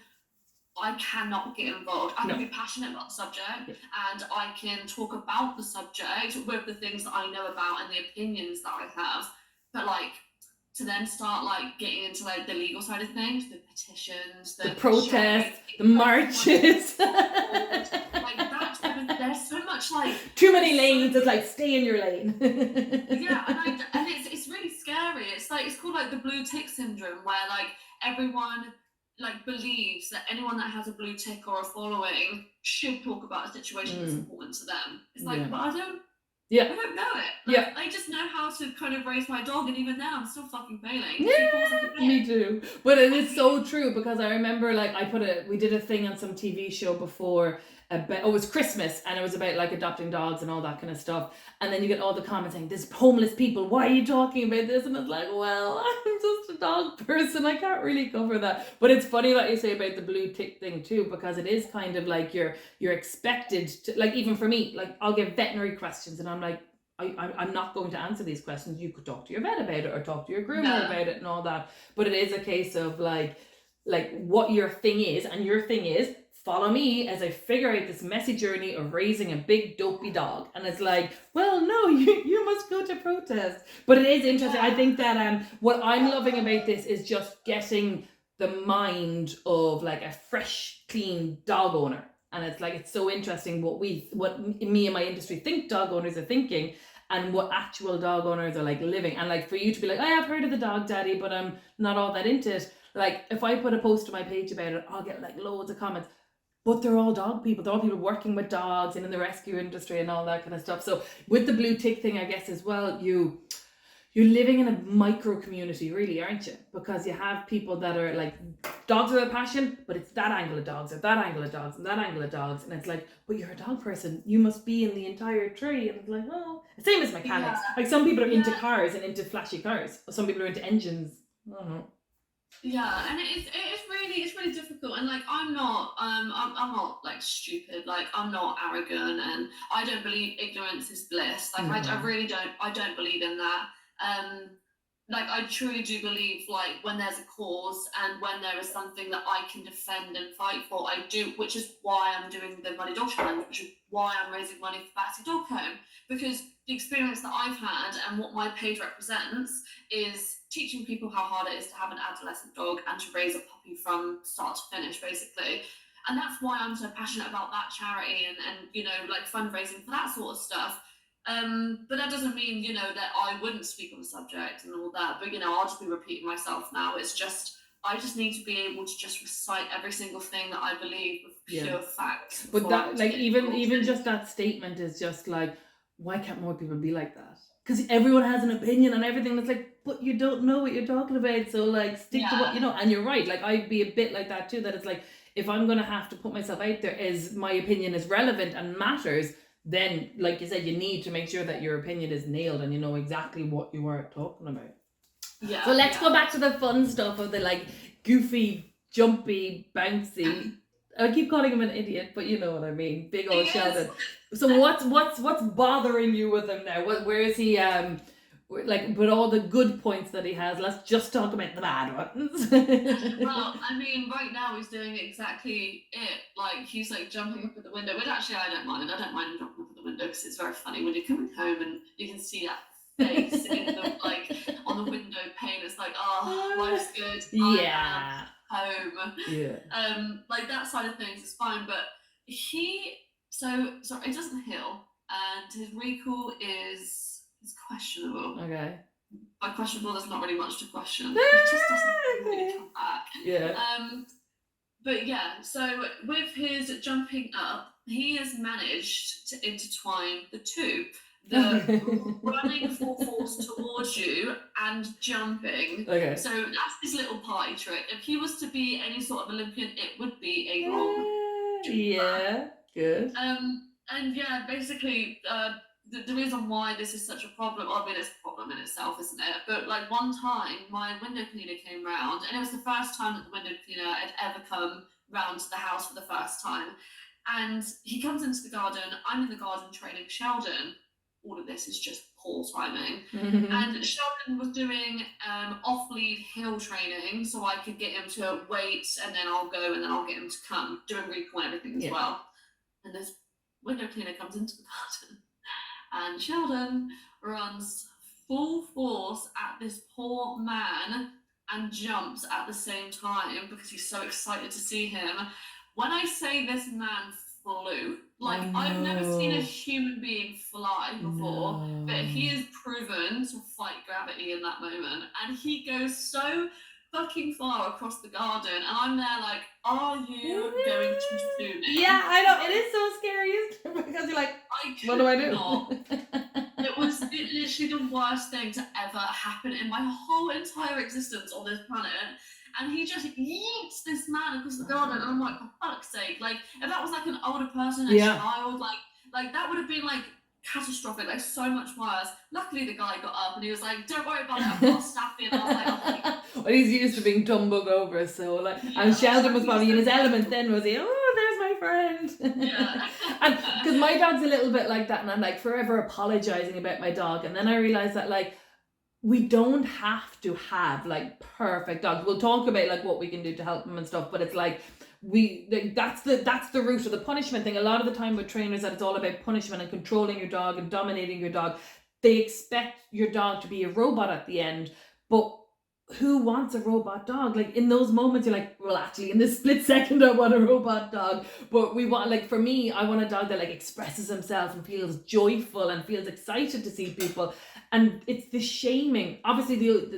I cannot get involved. I can be passionate about the subject and I can talk about the subject with the things that I know about and the opinions that I have. But like, to then start like getting into like the legal side of things, the petitions, the protests, the marches. Like that's, there's so much like too many lanes. It's like, stay in your lane. and it's really scary. It's like, it's called like the blue tick syndrome, where like everyone like believes that anyone that has a blue tick or a following should talk about a situation that's important to them. It's like, but I don't know it. Like, I just know how to kind of raise my dog, and even then I'm still fucking failing. Me too. But it is so true, because I remember like we did a thing on some TV show before about, it was Christmas, and it was about like adopting dogs and all that kind of stuff. And then you get all the comments saying, "There's homeless people, why are you talking about this?" And it's like, well, I'm just a dog person, I can't really cover that. But it's funny what you say about the blue tick thing too, because it is kind of like you're expected to, like, even for me, like I'll get veterinary questions and I'm like, I'm not going to answer these questions. You could talk to your vet about it, or talk to your groomer about it and all that. But it is a case of like what your thing is, and your thing is, follow me as I figure out this messy journey of raising a big dopey dog. And it's like, well, no, you must go to protest. But it is interesting. I think that what I'm loving about this is just getting the mind of like a fresh, clean dog owner. And it's like, it's so interesting what me and my industry think dog owners are thinking, and what actual dog owners are like living. And like for you to be like, I have heard of the dog daddy, but I'm not all that into it. Like if I put a post to my page about it, I'll get like loads of comments. But they're all dog people. They're all people working with dogs and in the rescue industry and all that kind of stuff. So with the blue tick thing, I guess as well, you're living in a micro community, really, aren't you? Because you have people that are like, dogs are their passion, but it's that angle of dogs, or that angle of dogs, and that angle of dogs. And it's like, but you're a dog person. You must be in the entire tree. And it's like, well, same as mechanics. Like some people are into cars and into flashy cars. Some people are into engines. I don't know. Yeah, and it's really difficult, and like I'm not like stupid, like I'm not arrogant, and I don't believe ignorance is bliss. Like I really don't believe in that. like I truly do believe, like when there's a cause and when there is something that I can defend and fight for, I do, which is why I'm doing the Money Dog Challenge, which is why I'm raising money for Batsy Dog Home, because the experience that I've had and what my page represents is teaching people how hard it is to have an adolescent dog and to raise a puppy from start to finish, basically. And that's why I'm so passionate about that charity and you know, like fundraising for that sort of stuff. But that doesn't mean, you know, that I wouldn't speak on the subject and all that. But, you know, I'll just be repeating myself now. It's just, I just need to be able to just recite every single thing that I believe with pure fact. But that, like, even just that statement is just like, why can't more people be like that? Because everyone has an opinion on everything. It's like, but you don't know what you're talking about. So, like, stick to what you know. And you're right. Like, I'd be a bit like that too. That it's like, if I'm going to have to put myself out there as my opinion is relevant and matters, then, like you said, you need to make sure that your opinion is nailed and you know exactly what you are talking about. Yeah. So let's go back to the fun stuff of the like goofy, jumpy, bouncy. I keep calling him an idiot, but you know what I mean. Big old Sheldon. So what's bothering you with him now? Where is he? Like with all the good points that he has, let's just talk about the bad ones. Well, I mean, right now he's doing exactly it. Like he's like jumping up at the window, which actually I don't mind. I don't mind him jumping up at the window because it's very funny when you're coming home and you can see that face in the like on the window pane. It's like, oh, life's good. Yeah. I'm home. Yeah. Like that side of things is fine, but he it doesn't heal, and his recall is questionable. Okay. By questionable, there's not really much to question. It just doesn't really come back. Yeah. But yeah, so with his jumping up, he has managed to intertwine the two. The running full force towards you and jumping. Okay. So that's his little party trick. If he was to be any sort of Olympian, it would be a long jumper. Yeah, good. And yeah, basically, the reason why this is such a problem, I mean, it's a problem in itself, isn't it? But like one time, my window cleaner came round, and it was the first time that the window cleaner had ever come round to the house for the first time. And he comes into the garden, I'm in the garden training Sheldon. All of this is just poor timing. And Sheldon was doing off-lead hill training, so I could get him to wait, and then I'll go, and then I'll get him to come, doing recall and everything as well. And this window cleaner comes into the garden, and Sheldon runs full force at this poor man and jumps at the same time because he's so excited to see him. When I say this man flew, like I've never seen a human being fly before, but he has proven to fight gravity in that moment, and he goes so fucking far across the garden, and I'm there like, are you going to sue me? Yeah, I know, it is so scary because you're like, what do I do? Not. It was literally the worst thing to ever happen in my whole entire existence on this planet. And he just yeets this man across the garden, and I'm like, for fuck's sake! Like, if that was like an older person, a child, like that would have been like catastrophic, like so much worse. Luckily, the guy got up and he was like, "Don't worry about it, I've got a staffy." And I was like, "Oh." Well, he's used to being tumbled over, so like, and Sheldon was probably in his element then, was he? Oh, there's my friend. Yeah. And because my dog's a little bit like that, and I'm like forever apologizing about my dog, and then I realized that like, we don't have to have like perfect dogs. We'll talk about like what we can do to help them and stuff, but it's like that's the root of the punishment thing. A lot of the time with trainers, that it's all about punishment and controlling your dog and dominating your dog. They expect your dog to be a robot at the end, but who wants a robot dog? Like in those moments you're like, well, actually in this split second I want a robot dog. But we want, like for me, I want a dog that like expresses himself and feels joyful and feels excited to see people. And it's the shaming. Obviously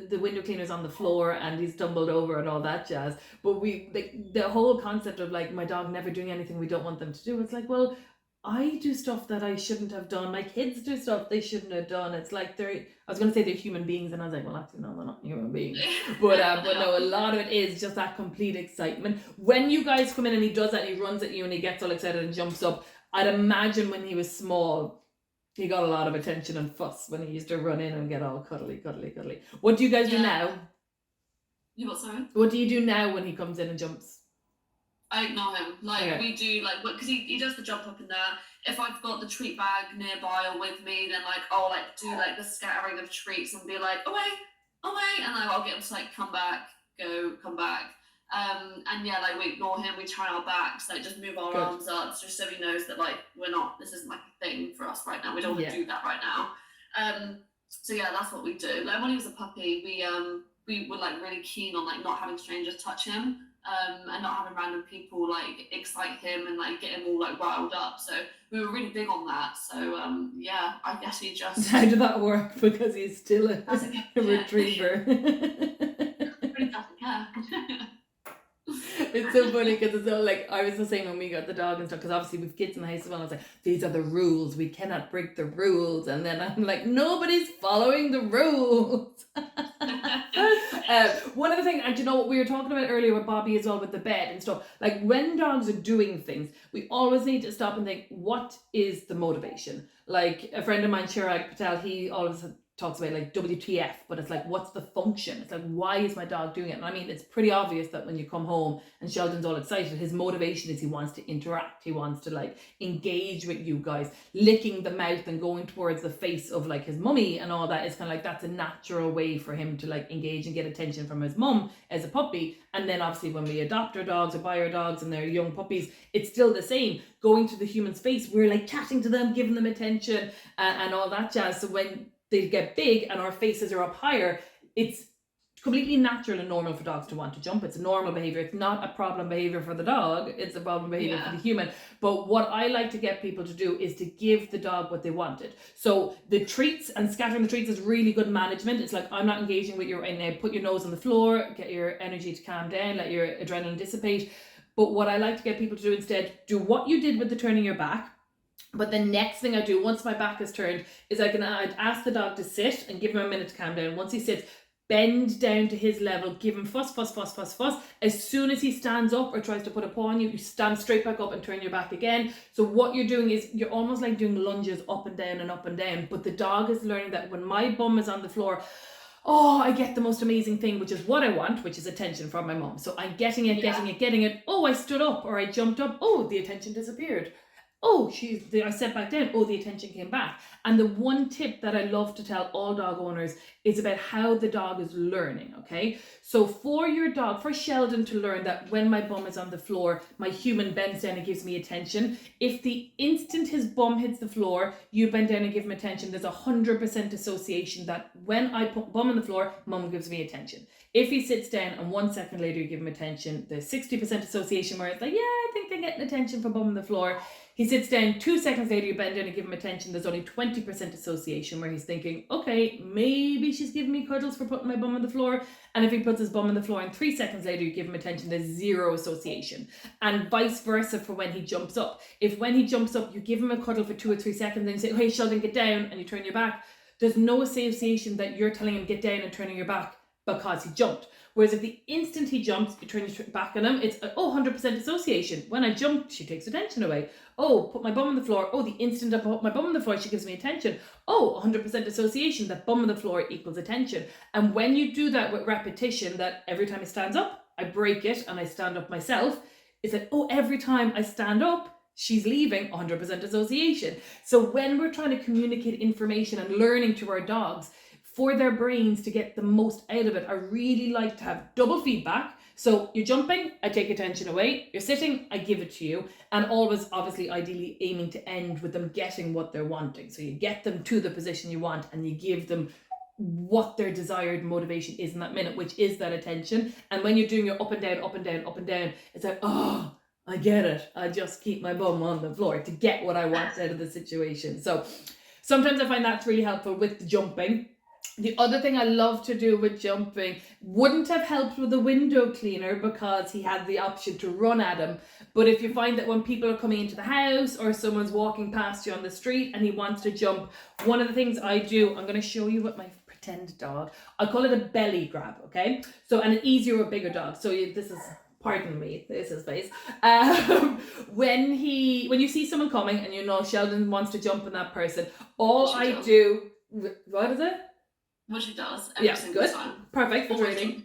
the window cleaner's on the floor and he's tumbled over and all that jazz. But the whole concept of like my dog never doing anything we don't want them to do. It's like, well, I do stuff that I shouldn't have done. My kids do stuff they shouldn't have done. It's like I was going to say they're human beings, and I was like, well, actually, no, they're not human beings. But no, a lot of it is just that complete excitement. When you guys come in and he does that, and he runs at you and he gets all excited and jumps up, I'd imagine when he was small, he got a lot of attention and fuss when he used to run in and get all cuddly. What do you guys do now? You what, sorry? What do you do now when he comes in and jumps? I ignore him. Like, we do, like, because he does the jump up in there. If I've got the treat bag nearby or with me, then, like, I'll, like, do, like, the scattering of treats and be like, away, away, and I'll get him to like come back, go, come back. And yeah, like we ignore him, we turn our backs, like just move our Good. arms up, just so he knows that like this isn't like a thing for us right now. We don't want to do that right now. So yeah, that's what we do. Like when he was a puppy, we were like really keen on like not having strangers touch him, and not having random people like excite him and like get him all like riled up. So we were really big on that. So yeah, I guess he just. How did that work? Because he's still a retriever. Pretty doesn't care. It's so funny because it's all like, I was the same when we got the dog and stuff, because obviously with kids in the house as well. I was like, these are the rules, we cannot break the rules, and then I'm like, nobody's following the rules. One of the things, and you know what we were talking about earlier with Bobby as well, with the bed and stuff, like when dogs are doing things, we always need to stop and think, what is the motivation? Like a friend of mine, Chirag Patel, he always talks about like WTF, but it's like, what's the function? It's like, why is my dog doing it? And I mean, it's pretty obvious that when you come home and Sheldon's all excited, his motivation is he wants to interact, he wants to like engage with you guys. Licking the mouth and going towards the face of like his mummy and all that is kind of like, that's a natural way for him to like engage and get attention from his mum as a puppy. And then obviously when we adopt our dogs or buy our dogs and they're young puppies, it's still the same. Going to the human's face, we're like chatting to them, giving them attention, and all that jazz. So when they get big and our faces are up higher, it's completely natural and normal for dogs to want to jump. It's a normal behavior. It's not a problem behavior for the dog. It's a problem behavior for the human. But what I like to get people to do is to give the dog what they wanted. So the treats and scattering the treats is really good management. It's like, I'm not engaging with your, and put your nose on the floor, get your energy to calm down, let your adrenaline dissipate. But what I like to get people to do instead, do what you did with the turning your back. But the next thing I do, once my back is turned, is I'd ask the dog to sit and give him a minute to calm down. Once he sits, bend down to his level, give him fuss, fuss, fuss, fuss, fuss. As soon as he stands up or tries to put a paw on you, you stand straight back up and turn your back again. So what you're doing is, you're almost like doing lunges up and down and up and down. But the dog is learning that when my bum is on the floor, I get the most amazing thing, which is what I want, which is attention from my mum. So I'm getting it. Oh, I stood up or I jumped up. Oh, the attention disappeared. Oh, I sat back down. Oh, the attention came back. And the one tip that I love to tell all dog owners is about how the dog is learning, okay? So for your dog, for Sheldon to learn that when my bum is on the floor, my human bends down and gives me attention. If the instant his bum hits the floor, you bend down and give him attention, there's 100% association that when I put bum on the floor, mum gives me attention. If he sits down and 1 second later you give him attention, there's 60% association where it's like, yeah, I think they're getting attention for bum on the floor. He sits down, 2 seconds later you bend down and give him attention, there's only 20% association where he's thinking, okay, maybe she's giving me cuddles for putting my bum on the floor. And if he puts his bum on the floor and 3 seconds later you give him attention, there's 0 association. And vice versa for when he jumps up. If when he jumps up you give him a cuddle for 2 or 3 seconds and you say, hey Sheldon, get down, and you turn your back, there's no association that you're telling him get down and turning your back because he jumped. Whereas if the instant he jumps, you turn your back on him, it's 100% association. When I jump, she takes attention away. Oh, put my bum on the floor. Oh, the instant I put my bum on the floor, she gives me attention. Oh, 100% association, that bum on the floor equals attention. And when you do that with repetition, that every time he stands up, I break it and I stand up myself, it's like, oh, every time I stand up, she's leaving, 100% association. So when we're trying to communicate information and learning to our dogs, for their brains to get the most out of it, I really like to have double feedback. So you're jumping, I take attention away. You're sitting, I give it to you. And always, obviously, ideally aiming to end with them getting what they're wanting. So you get them to the position you want and you give them what their desired motivation is in that minute, which is that attention. And when you're doing your up and down, up and down, up and down, it's like, oh, I get it. I just keep my bum on the floor to get what I want out of the situation. So sometimes I find that's really helpful with the jumping. The other thing I love to do with jumping wouldn't have helped with the window cleaner because he had the option to run at him. But if you find that when people are coming into the house or someone's walking past you on the street and he wants to jump, one of the things I do, I'm going to show you with my pretend dog. I call it a belly grab, okay? So, and an easier or bigger dog. So this is... Pardon me, this is face. When you see someone coming and you know Sheldon wants to jump on that person, what is it? What she does. Yeah, good. Time. Perfect for training.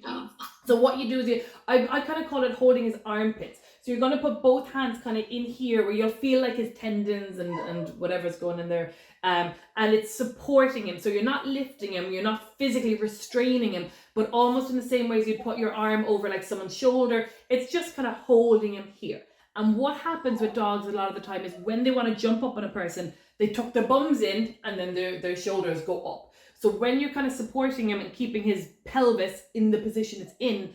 So what you do is I kind of call it holding his armpits. So you're going to put both hands kind of in here where you'll feel like his tendons and whatever's going in there. And it's supporting him. So you're not lifting him, you're not physically restraining him, but almost in the same way as you'd put your arm over like someone's shoulder. It's just kind of holding him here. And what happens with dogs a lot of the time is when they want to jump up on a person, they tuck their bums in and then their shoulders go up. So when you're kind of supporting him and keeping his pelvis in the position it's in,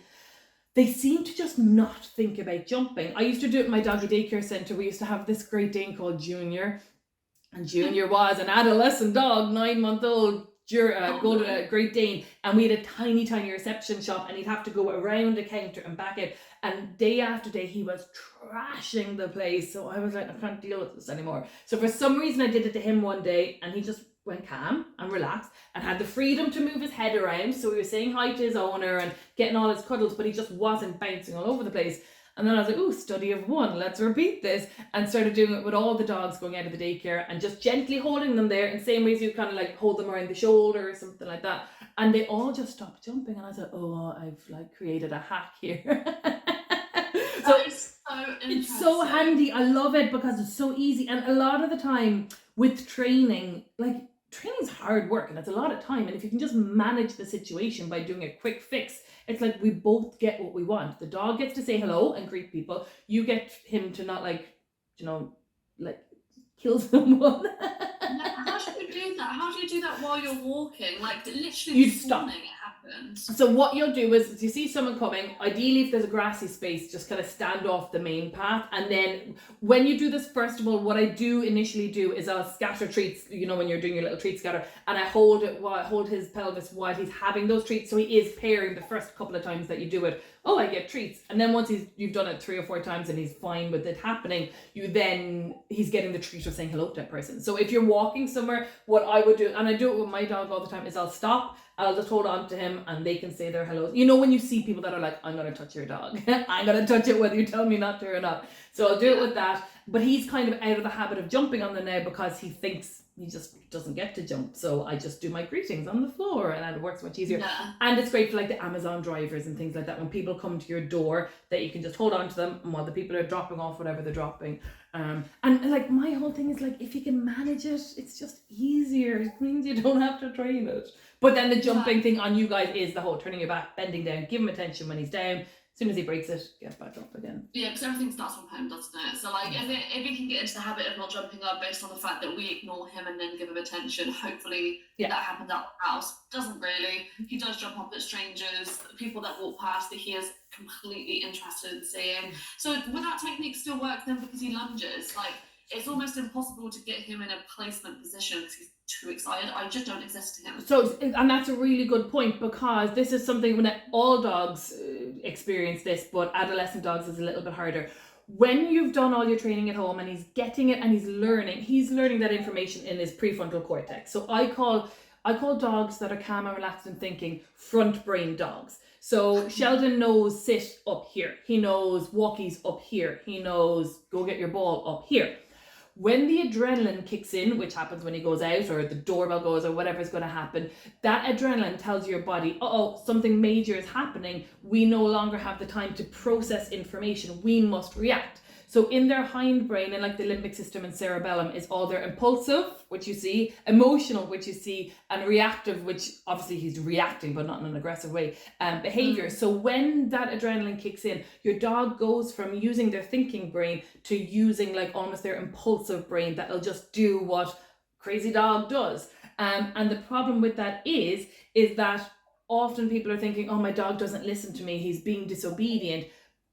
they seem to just not think about jumping. I used to do it in my doggy daycare centre. We used to have this Great Dane called Junior. And Junior was an adolescent dog, 9-month-old Great Dane. And we had a tiny, tiny reception shop and he'd have to go around the counter and back it. And day after day, he was trashing the place. So I was like, I can't deal with this anymore. So for some reason, I did it to him one day and he just went calm and relaxed and had the freedom to move his head around. So he was saying hi to his owner and getting all his cuddles, but he just wasn't bouncing all over the place. And then I was like, oh, study of one, let's repeat this. And started doing it with all the dogs going out of the daycare and just gently holding them there in the same way as you kind of like hold them around the shoulder or something like that. And they all just stopped jumping. And I said, oh, I've like created a hack here. So it's so interesting. It's so handy. I love it because it's so easy. And a lot of the time with training, like training's hard work and it's a lot of time. And if you can just manage the situation by doing a quick fix, it's like we both get what we want. The dog gets to say hello and greet people. You get him to not like, like kill someone. How do you do that? How do you do that while you're walking? Like literally You'd this stop. morning it happened. So what you'll do is you see someone coming, ideally if there's a grassy space, just kind of stand off the main path. And then when you do this, first of all, what I do initially do is I'll scatter treats, when you're doing your little treat scatter, and I hold his pelvis while he's having those treats. So he is pairing the first couple of times that you do it. Oh, I get treats. And then once you've done it 3 or 4 times and he's fine with it happening, he's getting the treat of saying hello to that person. So if you're walking somewhere, what I would do, and I do it with my dog all the time, is I'll stop, I'll just hold on to him and they can say their hellos. When you see people that are like, I'm going to touch your dog. I'm going to touch it whether you tell me not to or not. So I'll do it with that. But he's kind of out of the habit of jumping on them now because he thinks he just doesn't get to jump. So I just do my greetings on the floor and it works much easier. Yeah. And it's great for like the Amazon drivers and things like that. When people come to your door, that you can just hold on to them while the people are dropping off whatever they're dropping. And like my whole thing is like, if you can manage it, it's just easier. It means you don't have to train it. But then the jumping thing on you guys is the whole turning your back, bending down, give him attention when he's down. As soon as he breaks it, get back up again. Yeah, because everything starts from home, doesn't it? So like if he can get into the habit of not jumping up based on the fact that we ignore him and then give him attention, hopefully that happens at the house. Doesn't really. He does jump up at strangers, people that walk past that he is completely interested in seeing. So would that technique still work then because he lunges? Like it's almost impossible to get him in a placement position because he's too excited. I just don't exist to him. So, and that's a really good point because this is something when all dogs experience this, but adolescent dogs is a little bit harder. When you've done all your training at home and he's getting it and he's learning that information in his prefrontal cortex. So I call dogs that are calm and relaxed and thinking front brain dogs. So Sheldon knows sit up here. He knows walkies up here. He knows go get your ball up here. When the adrenaline kicks in, which happens when he goes out or the doorbell goes or whatever's going to happen, that adrenaline tells your body, something major is happening. We no longer have the time to process information. We must react. So in their hindbrain and like the limbic system and cerebellum is all their impulsive, which you see, emotional, which you see, and reactive, which obviously he's reacting, but not in an aggressive way, behavior. So when that adrenaline kicks in, your dog goes from using their thinking brain to using like almost their impulsive brain that'll just do what crazy dog does. And the problem with that is that often people are thinking, oh, my dog doesn't listen to me, he's being disobedient.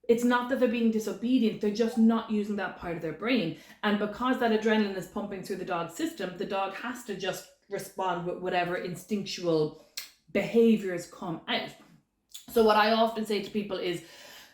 It's not that they're being disobedient, they're just not using that part of their brain. And because that adrenaline is pumping through the dog's system, the dog has to just respond with whatever instinctual behaviors come out. So what I often say to people is,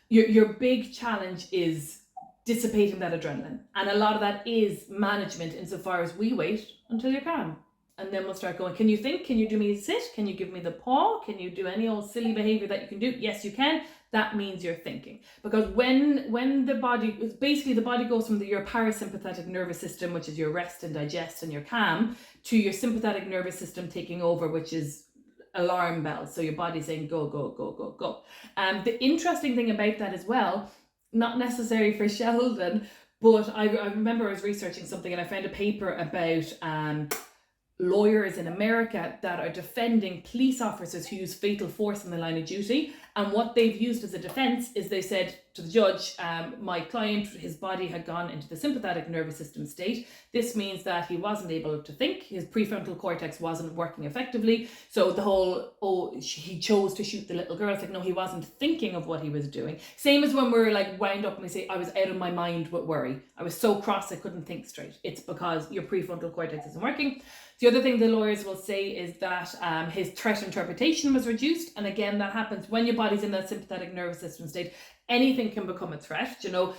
your big challenge is dissipating that adrenaline. And a lot of that is management insofar as we wait until you're calm. And then we'll start going, can you think? Can you do me a sit? Can you give me the paw? Can you do any old silly behavior that you can do? Yes, you can. That means you're thinking. Because when the body goes from your parasympathetic nervous system, which is your rest and digest and your calm, to your sympathetic nervous system taking over, which is alarm bells. So your body's saying, go, go, go, go, go. The interesting thing about that as well, not necessary for Sheldon, but I remember I was researching something and I found a paper about lawyers in America that are defending police officers who use fatal force in the line of duty. And what they've used as a defense is they said to the judge, my client, his body had gone into the sympathetic nervous system state. This means that he wasn't able to think. His prefrontal cortex wasn't working effectively. So the whole, he chose to shoot the little girl. It's like, no, he wasn't thinking of what he was doing. Same as when we're like wound up and we say, I was out of my mind with worry. I was so cross I couldn't think straight. It's because your prefrontal cortex isn't working. The other thing the lawyers will say is that his threat interpretation was reduced. And again, that happens when your body's in that sympathetic nervous system state. Anything can become a threat. You know,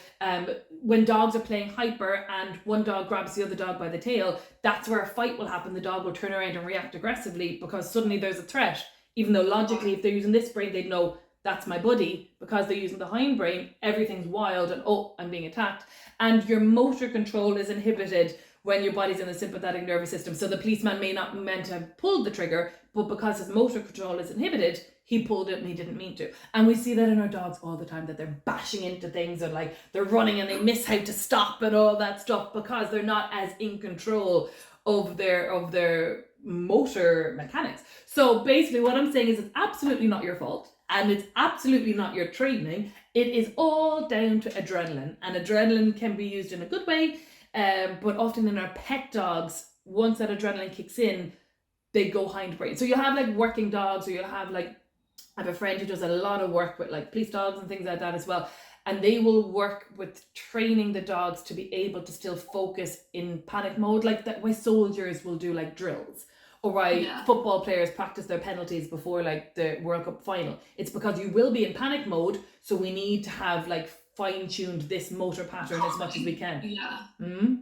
when dogs are playing hyper and one dog grabs the other dog by the tail, that's where a fight will happen. The dog will turn around and react aggressively because suddenly there's a threat. Even though logically, if they're using this brain, they'd know that's my buddy. Because they're using the hindbrain, everything's wild and, oh, I'm being attacked. And your motor control is inhibited when your body's in the sympathetic nervous system. So the policeman may not meant to have pulled the trigger, but because his motor control is inhibited, he pulled it and he didn't mean to. And we see that in our dogs all the time, that they're bashing into things or like they're running and they miss how to stop and all that stuff because they're not as in control of their motor mechanics. So basically what I'm saying is it's absolutely not your fault and it's absolutely not your training. It is all down to adrenaline, and adrenaline can be used in a good way. But often in our pet dogs, once that adrenaline kicks in, they go hindbrain. So you'll have like working dogs, or you'll have like, I have a friend who does a lot of work with like police dogs and things like that as well. And they will work with training the dogs to be able to still focus in panic mode, like that. Why soldiers will do like drills, or why football players practice their penalties before like the World Cup final. It's because you will be in panic mode, so we need to have like fine-tuned this motor pattern as much as we can. Yeah. Mm-hmm.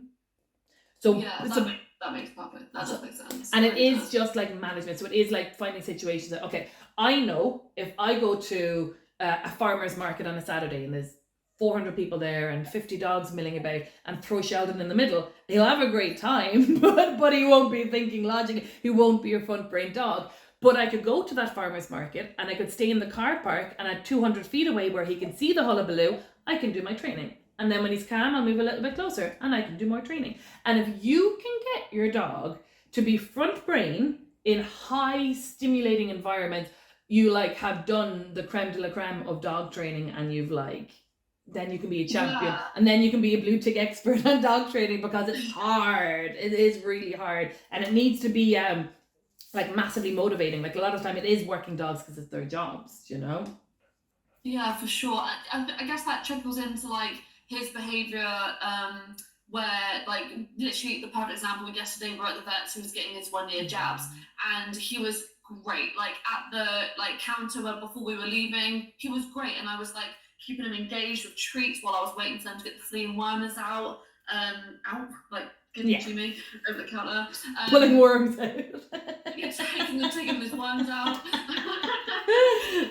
So that makes perfect. That does make sense. And it is just like management. So it is like finding situations that, okay, I know if I go to a farmer's market on a Saturday and there's 400 people there and 50 dogs milling about, and throw Sheldon in the middle, he'll have a great time, but he won't be thinking logically. He won't be your front brain dog. But I could go to that farmer's market and I could stay in the car park, and at 200 feet away where he can see the hullabaloo, I can do my training. And then when he's calm, I'll move a little bit closer and I can do more training. And if you can get your dog to be front brain in high stimulating environments, you like have done the creme de la creme of dog training, and you've like, then you can be a champion. And then you can be a blue tick expert on dog training, because it's hard. It is really hard. And it needs to be like massively motivating. Like a lot of time it is working dogs because it's their jobs, you know? Yeah, for sure. I guess that trickles into like his behaviour, where like literally the perfect example yesterday, we're at the vets, he was getting his 1 year jabs, and he was great. Like at the like counter where before we were leaving, he was great, and I was like keeping him engaged with treats while I was waiting for them to get the flea and wormers out, like giving to me over the counter, pulling worms out. taking his worms out.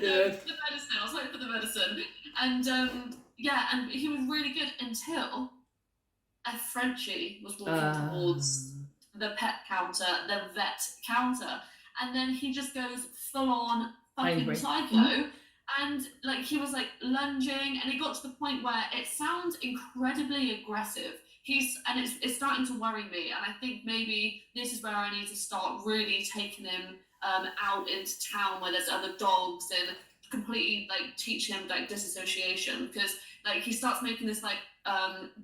The medicine. I was waiting for the medicine, and and he was really good until a Frenchie was walking towards the pet counter, the vet counter, and then he just goes full on fucking psycho. And like he was like lunging, and it got to the point where it sounds incredibly aggressive. It's starting to worry me, and I think maybe this is where I need to start really taking him out into town where there's other dogs, and completely like teach him like disassociation, because like he starts making this like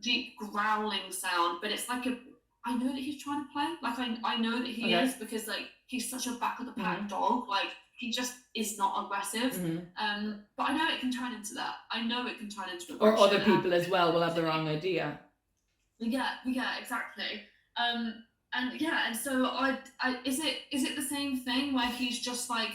deep growling sound, but it's like I know that he's trying to play, like I know that he is, because like he's such a back of the pack dog, like he just is not aggressive. But I know it can turn into that. I know it can turn into or other people as well will have the wrong idea. Yeah, exactly. And so I is it the same thing where he's just like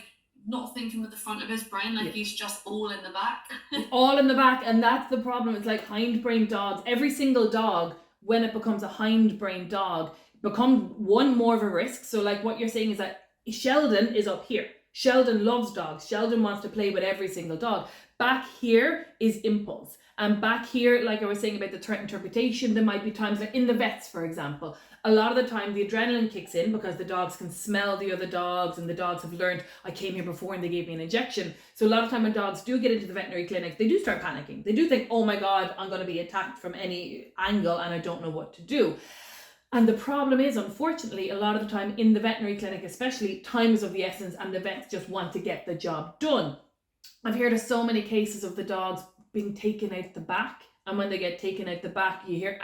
not thinking with the front of his brain, like he's just all in the back? All in the back, and that's the problem. It's like hindbrain dogs. Every single dog, when it becomes a hindbrain dog, becomes one more of a risk. So like what you're saying is that Sheldon is up here. Sheldon loves dogs. Sheldon wants to play with every single dog. Back here is impulse. And back here, like I was saying about the threat interpretation, there might be times like in the vets, for example, a lot of the time the adrenaline kicks in because the dogs can smell the other dogs, and the dogs have learned, I came here before and they gave me an injection. So a lot of time when dogs do get into the veterinary clinic, they do start panicking. They do think, oh my God, I'm going to be attacked from any angle and I don't know what to do. And the problem is, unfortunately, a lot of the time in the veterinary clinic especially, time is of the essence and the vets just want to get the job done. I've heard of so many cases of the dogs being taken out the back, and when they get taken out the back you hear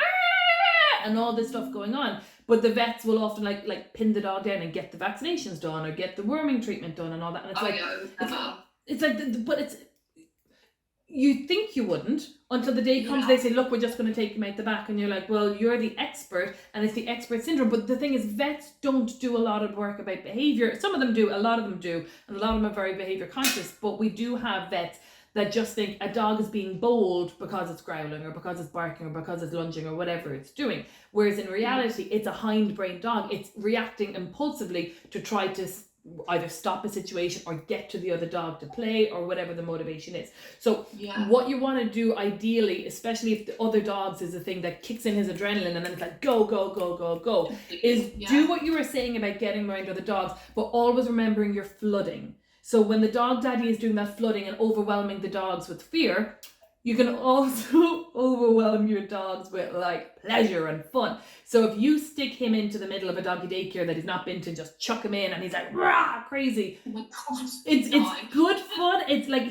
and all this stuff going on, but the vets will often like pin the dog down and get the vaccinations done or get the worming treatment done and all that, and it's it's you think you wouldn't until the day comes. They say, look, we're just going to take him out the back, and you're like, well, you're the expert and it's the expert syndrome. But the thing is, vets don't do a lot of work about behavior. Some of them do, a lot of them do, and a lot of them are very behavior conscious, but we do have vets that just think a dog is being bold because it's growling or because it's barking or because it's lunging or whatever it's doing. Whereas in reality, it's a hindbrain dog. It's reacting impulsively to try to either stop a situation or get to the other dog to play or whatever the motivation is. So what you want to do ideally, especially if the other dogs is the thing that kicks in his adrenaline and then it's like go, go, go, go, go, is do what you were saying about getting around other dogs, but always remembering you're flooding. So when the dog daddy is doing that flooding and overwhelming the dogs with fear, you can also overwhelm your dogs with like pleasure and fun. So if you stick him into the middle of a doggy daycare that he's not been to, just chuck him in and he's like rah crazy. Oh my God, it's good fun. It's like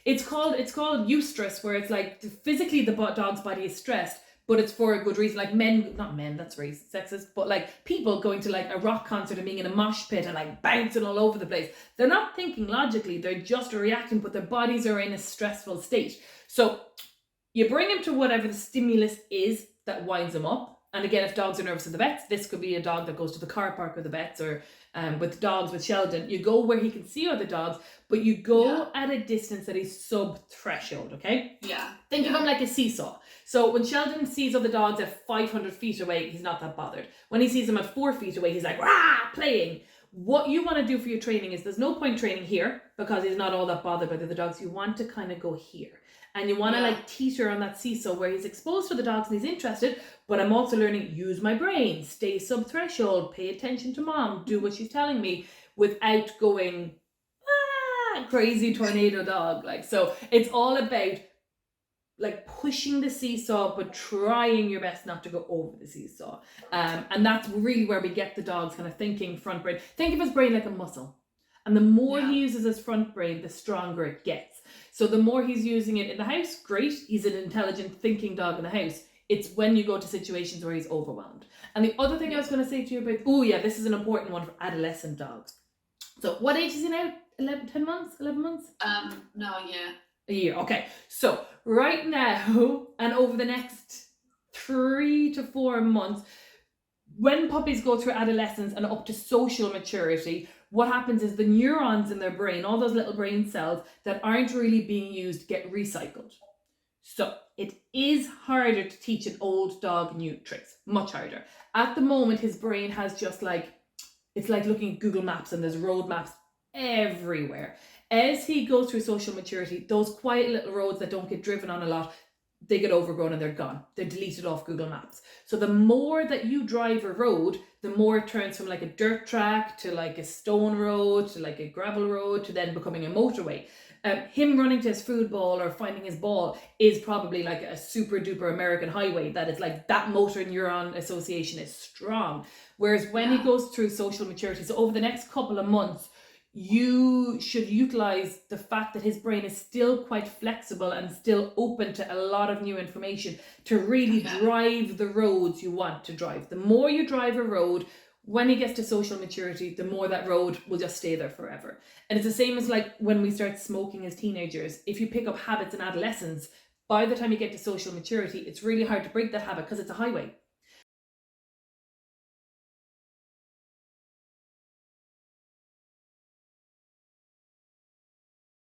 it's called eustress, where it's like physically the dog's body is stressed, but it's for a good reason. Like not men, that's racist, sexist, but like people going to like a rock concert and being in a mosh pit and like bouncing all over the place. They're not thinking logically, they're just reacting, but their bodies are in a stressful state. So you bring him to whatever the stimulus is that winds him up. And again, if dogs are nervous of the vets, this could be a dog that goes to the car park with the vets, or with dogs with Sheldon, you go where he can see other dogs, but you go at a distance that is sub-threshold, okay? Think of him like a seesaw. So when Sheldon sees other dogs at 500 feet away, he's not that bothered. When he sees them at 4 feet away, he's like, rah, playing. What you want to do for your training is, there's no point training here because he's not all that bothered by the other dogs. You want to kind of go here. And you want to like teeter on that seesaw where he's exposed to the dogs and he's interested, but I'm also learning, use my brain, stay sub-threshold, pay attention to mom, do what she's telling me without going, crazy tornado dog. Like, so it's all about like pushing the seesaw, but trying your best not to go over the seesaw. And that's really where we get the dogs kind of thinking front brain. Think of his brain like a muscle. And the more he uses his front brain, the stronger it gets. So the more he's using it in the house, great. He's an intelligent thinking dog in the house. It's when you go to situations where he's overwhelmed. And the other thing I was going to say to you about, this is an important one for adolescent dogs. So what age is he now? 11 months? No, a year. Okay. So right now and over the next 3 to 4 months, when puppies go through adolescence and up to social maturity, what happens is the neurons in their brain, all those little brain cells that aren't really being used, get recycled. So it is harder to teach an old dog new tricks, much harder. At the moment, his brain has just like, it's like looking at Google Maps and there's road maps everywhere. As he goes through social maturity, those quiet little roads that don't get driven on a lot, they get overgrown and they're gone. They're deleted off Google Maps. So the more that you drive a road, the more it turns from like a dirt track to like a stone road to like a gravel road to then becoming a motorway. Him running to his food ball or finding his ball is probably like a super duper American highway, that it's like that motor neuron association is strong. Whereas when he goes through social maturity, so over the next couple of months, you should utilize the fact that his brain is still quite flexible and still open to a lot of new information to really drive the roads you want to drive. The more you drive a road, when he gets to social maturity, the more that road will just stay there forever. And it's the same as like when we start smoking as teenagers. If you pick up habits in adolescence, by the time you get to social maturity, it's really hard to break that habit because it's a highway.